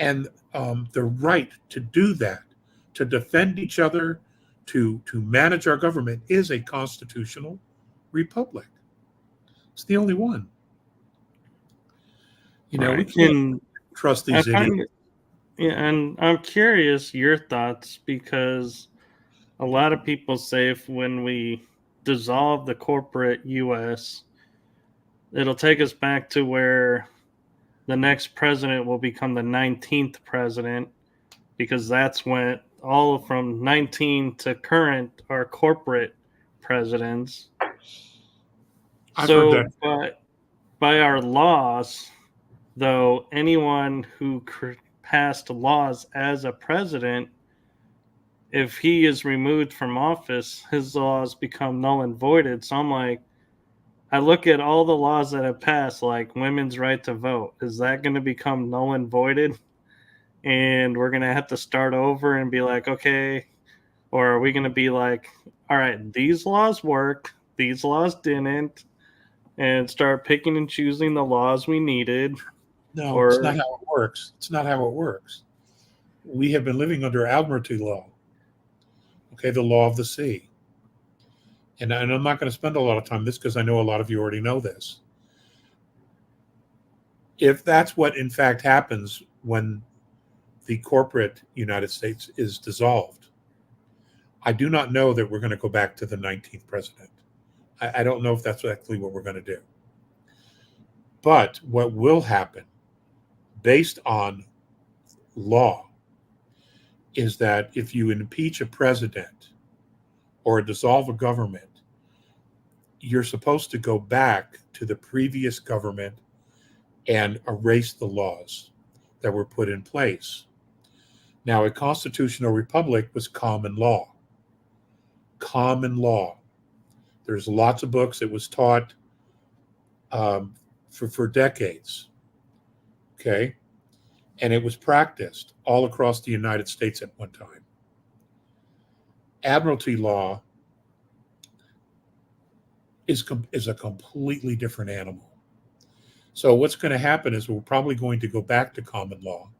and the right to do that, to defend each other, to manage our government, is a constitutional republic. It's the only one. Right. We can't trust these idiots. And I'm curious your thoughts, because a lot of people say when we dissolve the corporate U.S., it'll take us back to where the next president will become the 19th president, because that's when all from 19 to current are corporate presidents. So by our laws, though, anyone who passed laws as a president, if he is removed from office, his laws become null and voided. So I'm like, I look at all the laws that have passed, like women's right to vote. Is that going to become null and voided? And we're going to have to start over and be like, okay, or are we going to be like, all right, these laws worked, these laws didn't, and start picking and choosing the laws we needed? No, it's not how it works. It's not how it works. We have been living under Admiralty law. Okay, the law of the sea. And I'm not going to spend a lot of time on this because I know a lot of you already know this. If that's what in fact happens when the corporate United States is dissolved, I do not know that we're going to go back to the 19th president. I don't know if that's actually what we're going to do. But what will happen based on law is that if you impeach a president or dissolve a government, you're supposed to go back to the previous government and erase the laws that were put in place. Now, a constitutional republic was common law. Common law. There's lots of books. It was taught for decades. Okay? And it was practiced all across the United States at one time. Admiralty law is a completely different animal. So what's going to happen is we're probably going to go back to common law,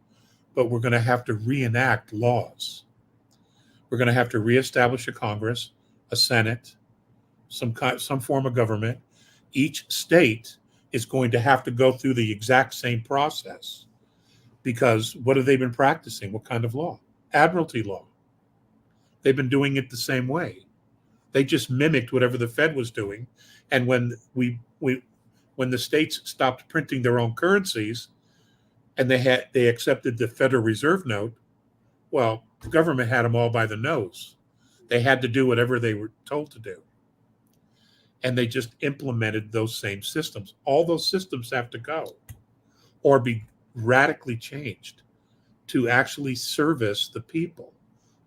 but we're going to have to reenact laws. We're going to have to reestablish a Congress, a Senate, some form of government, Each state is going to have to go through the exact same process, because what have they been practicing? What kind of law? Admiralty law. They've been doing it the same way. They just mimicked whatever the Fed was doing. And when when the states stopped printing their own currencies and they accepted the Federal Reserve note, well, the government had them all by the nose. They had to do whatever they were told to do. And they just implemented those same systems. All those systems have to go or be radically changed to actually service the people,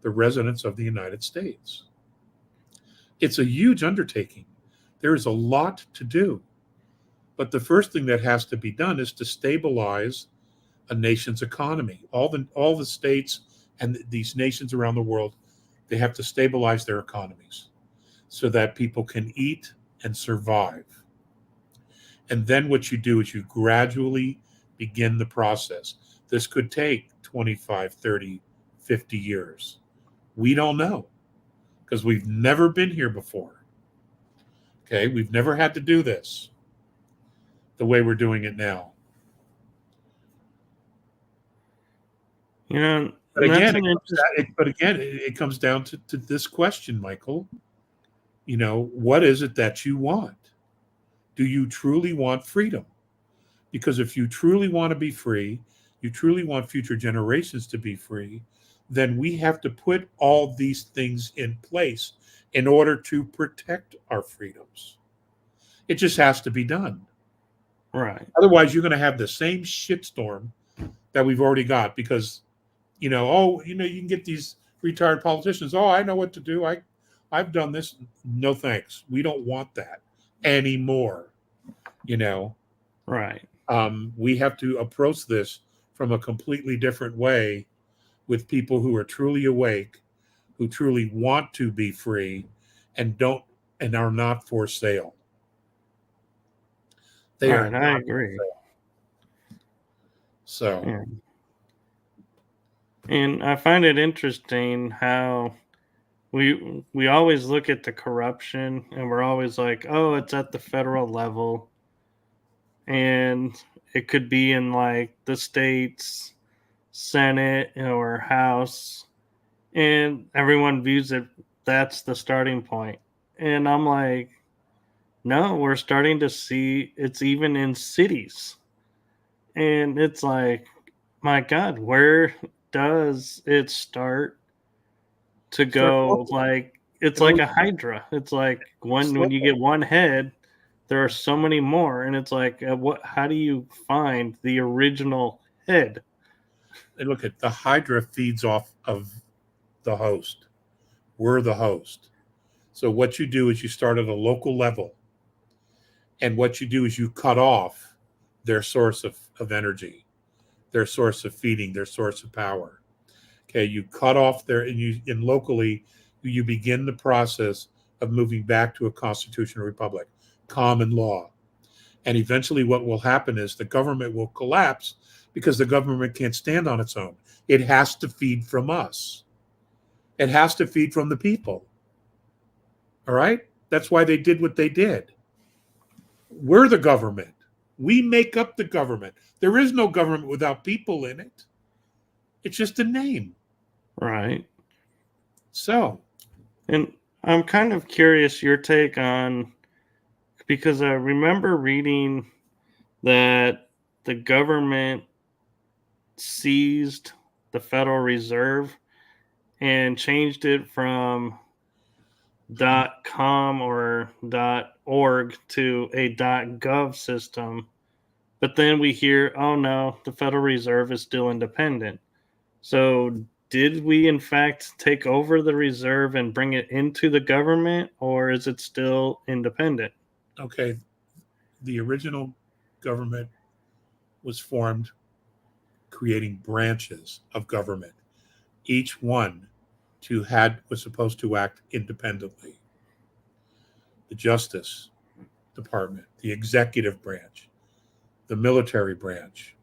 the residents of the United States. It's a huge undertaking. There is a lot to do. But the first thing that has to be done is to stabilize a nation's economy. All the states and these nations around the world, they have to stabilize their economies so that people can eat and survive. And then what you do is you gradually begin the process. This could take 25, 30, 50 years. We don't know because we've never been here before. Okay, we've never had to do this the way we're doing it now. But again, it comes down to this question, Michael. What is it that you want? Do you truly want freedom? Because if you truly want to be free, you truly want future generations to be free, then we have to put all these things in place in order to protect our freedoms. It just has to be done. Right. Otherwise, you're going to have the same shitstorm that we've already got because, you can get these retired politicians. Oh, I know what to do. I've done this. No, thanks. We don't want that anymore. Right. We have to approach this from a completely different way with people who are truly awake, who truly want to be free and are not for sale. They are not. I agree. So, yeah. And I find it interesting how we always look at the corruption and we're always like, oh, it's at the federal level. And it could be in like the states, Senate, or House. And everyone views it, that's the starting point. And I'm like, no, we're starting to see it's even in cities. And it's like, my God, where does it start to go? Like, it's like a hydra. It's like when you get one head, there are so many more, and it's like, how do you find the original head? And look at the hydra feeds off of the host. We're the host. So what you do is you start at a local level, and what you do is you cut off their source of energy, their source of feeding, their source of power. Okay, you cut off and locally you begin the process of moving back to a constitutional republic, common law. And eventually what will happen is the government will collapse because the government can't stand on its own. It has to feed from us. It has to feed from the people. All right? That's why they did what they did. We're the government. We make up the government. There is no government without people in it. It's just a name. Right. So. And I'm kind of curious your take on, because I remember reading that the government seized the Federal Reserve and changed it from .com or .org to a .gov system. But then we hear, oh no, the Federal Reserve is still independent. So did we in fact take over the reserve and bring it into the government, or is it still independent? Okay. The original government was formed creating branches of government. Each one was supposed to act independently. The Justice Department, the executive branch, the military branch,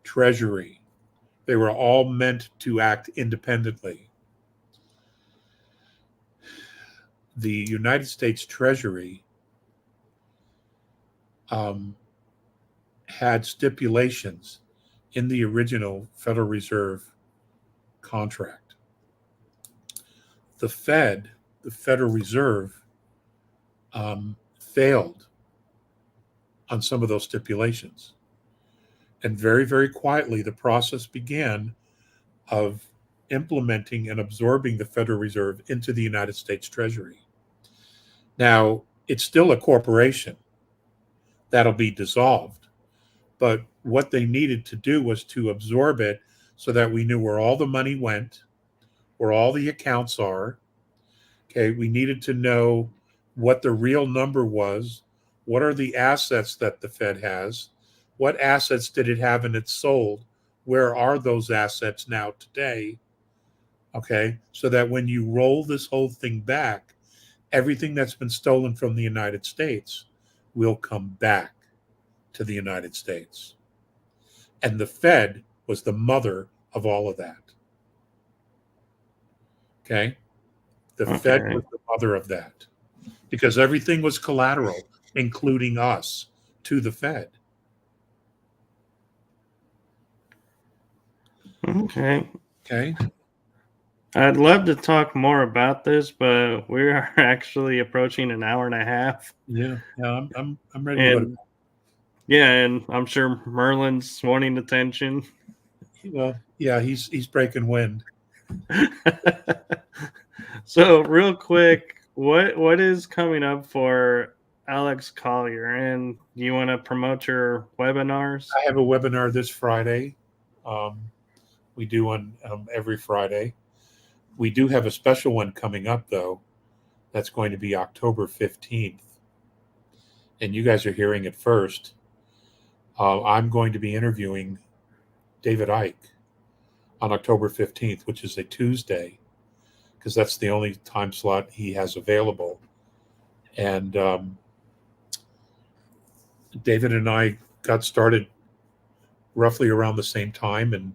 Treasury, they were all meant to act independently. The United States Treasury um, had stipulations in the original Federal Reserve contract. The Fed, the Federal Reserve, failed on some of those stipulations. And very, very quietly, the process began of implementing and absorbing the Federal Reserve into the United States Treasury. Now, it's still a corporation that'll be dissolved, but what they needed to do was to absorb it so that we knew where all the money went, where all the accounts are. Okay, we needed to know what the real number was. What are the assets that the Fed has? What assets did it have and it sold? Where are those assets now today? Okay, so that when you roll this whole thing back, everything that's been stolen from the United States will come back to the United States. And the Fed was the mother of all of that. Okay, the Fed Okay. was the mother of that because everything was collateral, including us, to the Fed. Okay. Okay. I'd love to talk more about this, but we are actually approaching an hour and a half. Yeah. Yeah. I'm ready to go to And yeah, and I'm sure Merlin's wanting attention. bed. Well, yeah, he's breaking wind. So, real quick, what is coming up for Alex Collier? And you want to promote your webinars? I have a webinar this Friday. Um, we do one every Friday. We do have a special one coming up, though. That's going to be October 15th. And you guys are hearing it first. I'm going to be interviewing David Icke on October 15th, which is a Tuesday, because that's the only time slot he has available. And David and I got started roughly around the same time. And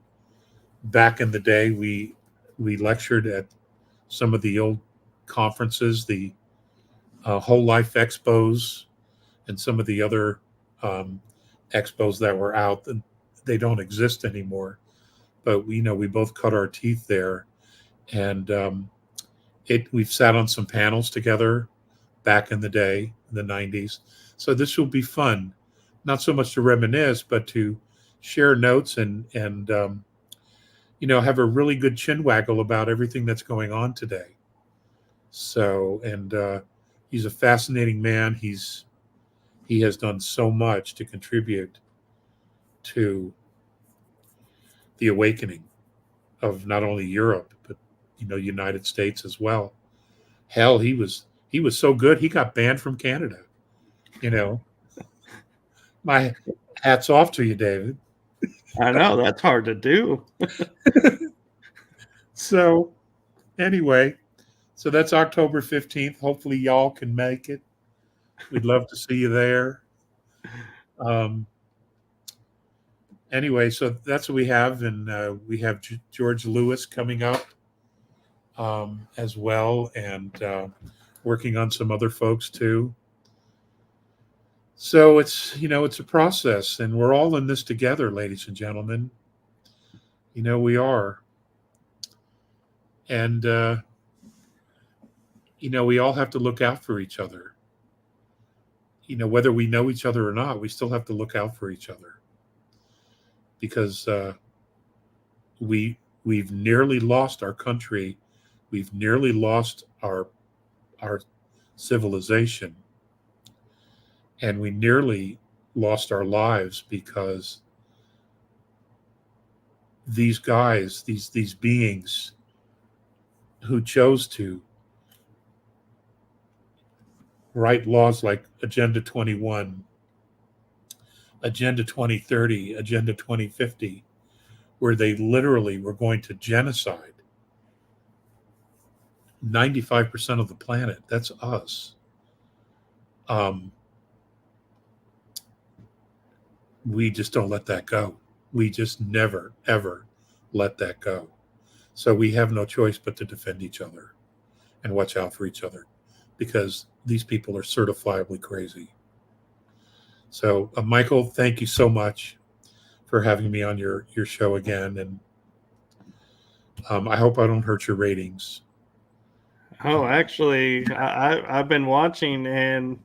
back in the day, we lectured at some of the old conferences, the Whole Life Expos, and some of the other expos that were out. And they don't exist anymore. But we both cut our teeth there, and we've sat on some panels together back in the day, in the '90s. So this will be fun, not so much to reminisce, but to share notes and have a really good chin waggle about everything that's going on today. So, and he's a fascinating man. He has done so much to contribute to the awakening of not only Europe but United States as well. Hell, he was so good he got banned from Canada. You know, my hats off to you, David. I know that's hard to do. So anyway, so that's October 15th. Hopefully y'all can make it. We'd love to see you there. Um, anyway, so that's what we have, and we have George Lewis coming up as well, and working on some other folks too. So it's a process, and we're all in this together, ladies and gentlemen. We are, and we all have to look out for each other. Whether we know each other or not, we still have to look out for each other because we've nearly lost our country, we've nearly lost our civilization, and we nearly lost our lives because these guys, these beings who chose to write laws like Agenda 21, Agenda 2030, Agenda 2050, where they literally were going to genocide 95% of the planet. That's us. We just don't let that go. We just never, ever let that go. So we have no choice but to defend each other and watch out for each other because these people are certifiably crazy. So, Michael, thank you so much for having me on your show again, and I hope I don't hurt your ratings. Oh, actually, I've been watching, and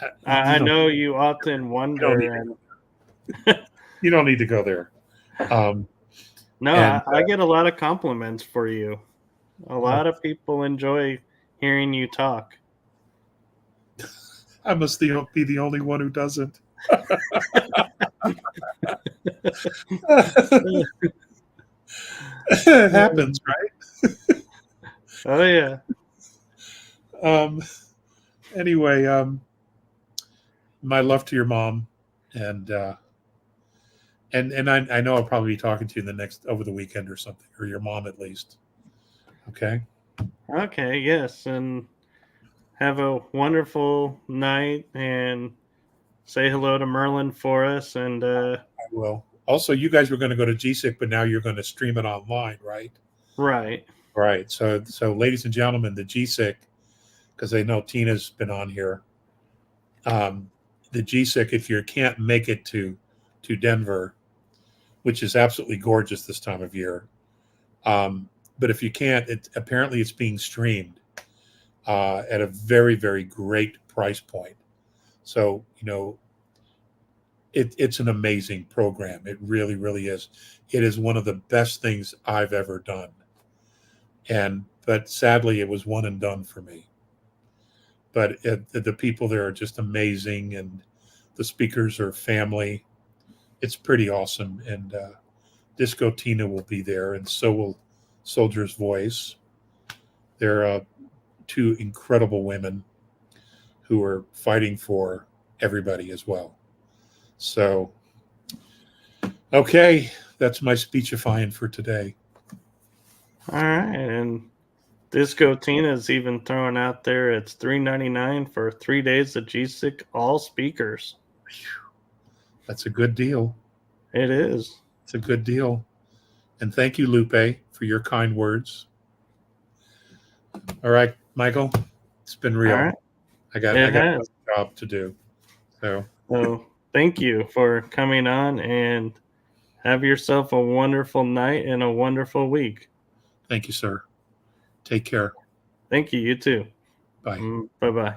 You I don't. know you often You don't need wonder, to. and You don't need to go there. no, And I get a lot of compliments for you. A lot of people enjoy hearing you talk. I must be the only one who doesn't. It happens, Oh yeah. right? Anyway, my love to your mom, and I know I'll probably be talking to you over the weekend or something, or your mom at least. Okay. Okay, yes, and have a wonderful night, and say hello to Merlin for us. And I will. Also, you guys were going to go to GSIC, but now you're going to stream it online, right? right. Right. So, ladies and gentlemen, the GSIC, because I know Tina's been on here. The GSIC, if you can't make it to Denver, which is absolutely gorgeous this time of year, but if you can't, apparently it's being streamed at a very, very great price point. So, it's an amazing program. It really, really is. It is one of the best things I've ever done. But sadly, it was one and done for me. But the people there are just amazing, and the speakers are family. It's pretty awesome. And Disco Tina will be there, and so will Soldier's Voice. They're two incredible women who are fighting for everybody as well. So, okay, that's my speechifying for today. All right, and Disco Tina's even throwing out there it's $3.99 for 3 days of GSIC all speakers. That's a good deal. It is. It's a good deal. And thank you, Lupe, for your kind words. All right, Michael, it's been All real. right. I got It another has. job to do. So Thank you for coming on, and have yourself a wonderful night and a wonderful week. thank you, sir. Take care. Thank you. You too. Bye. Bye bye.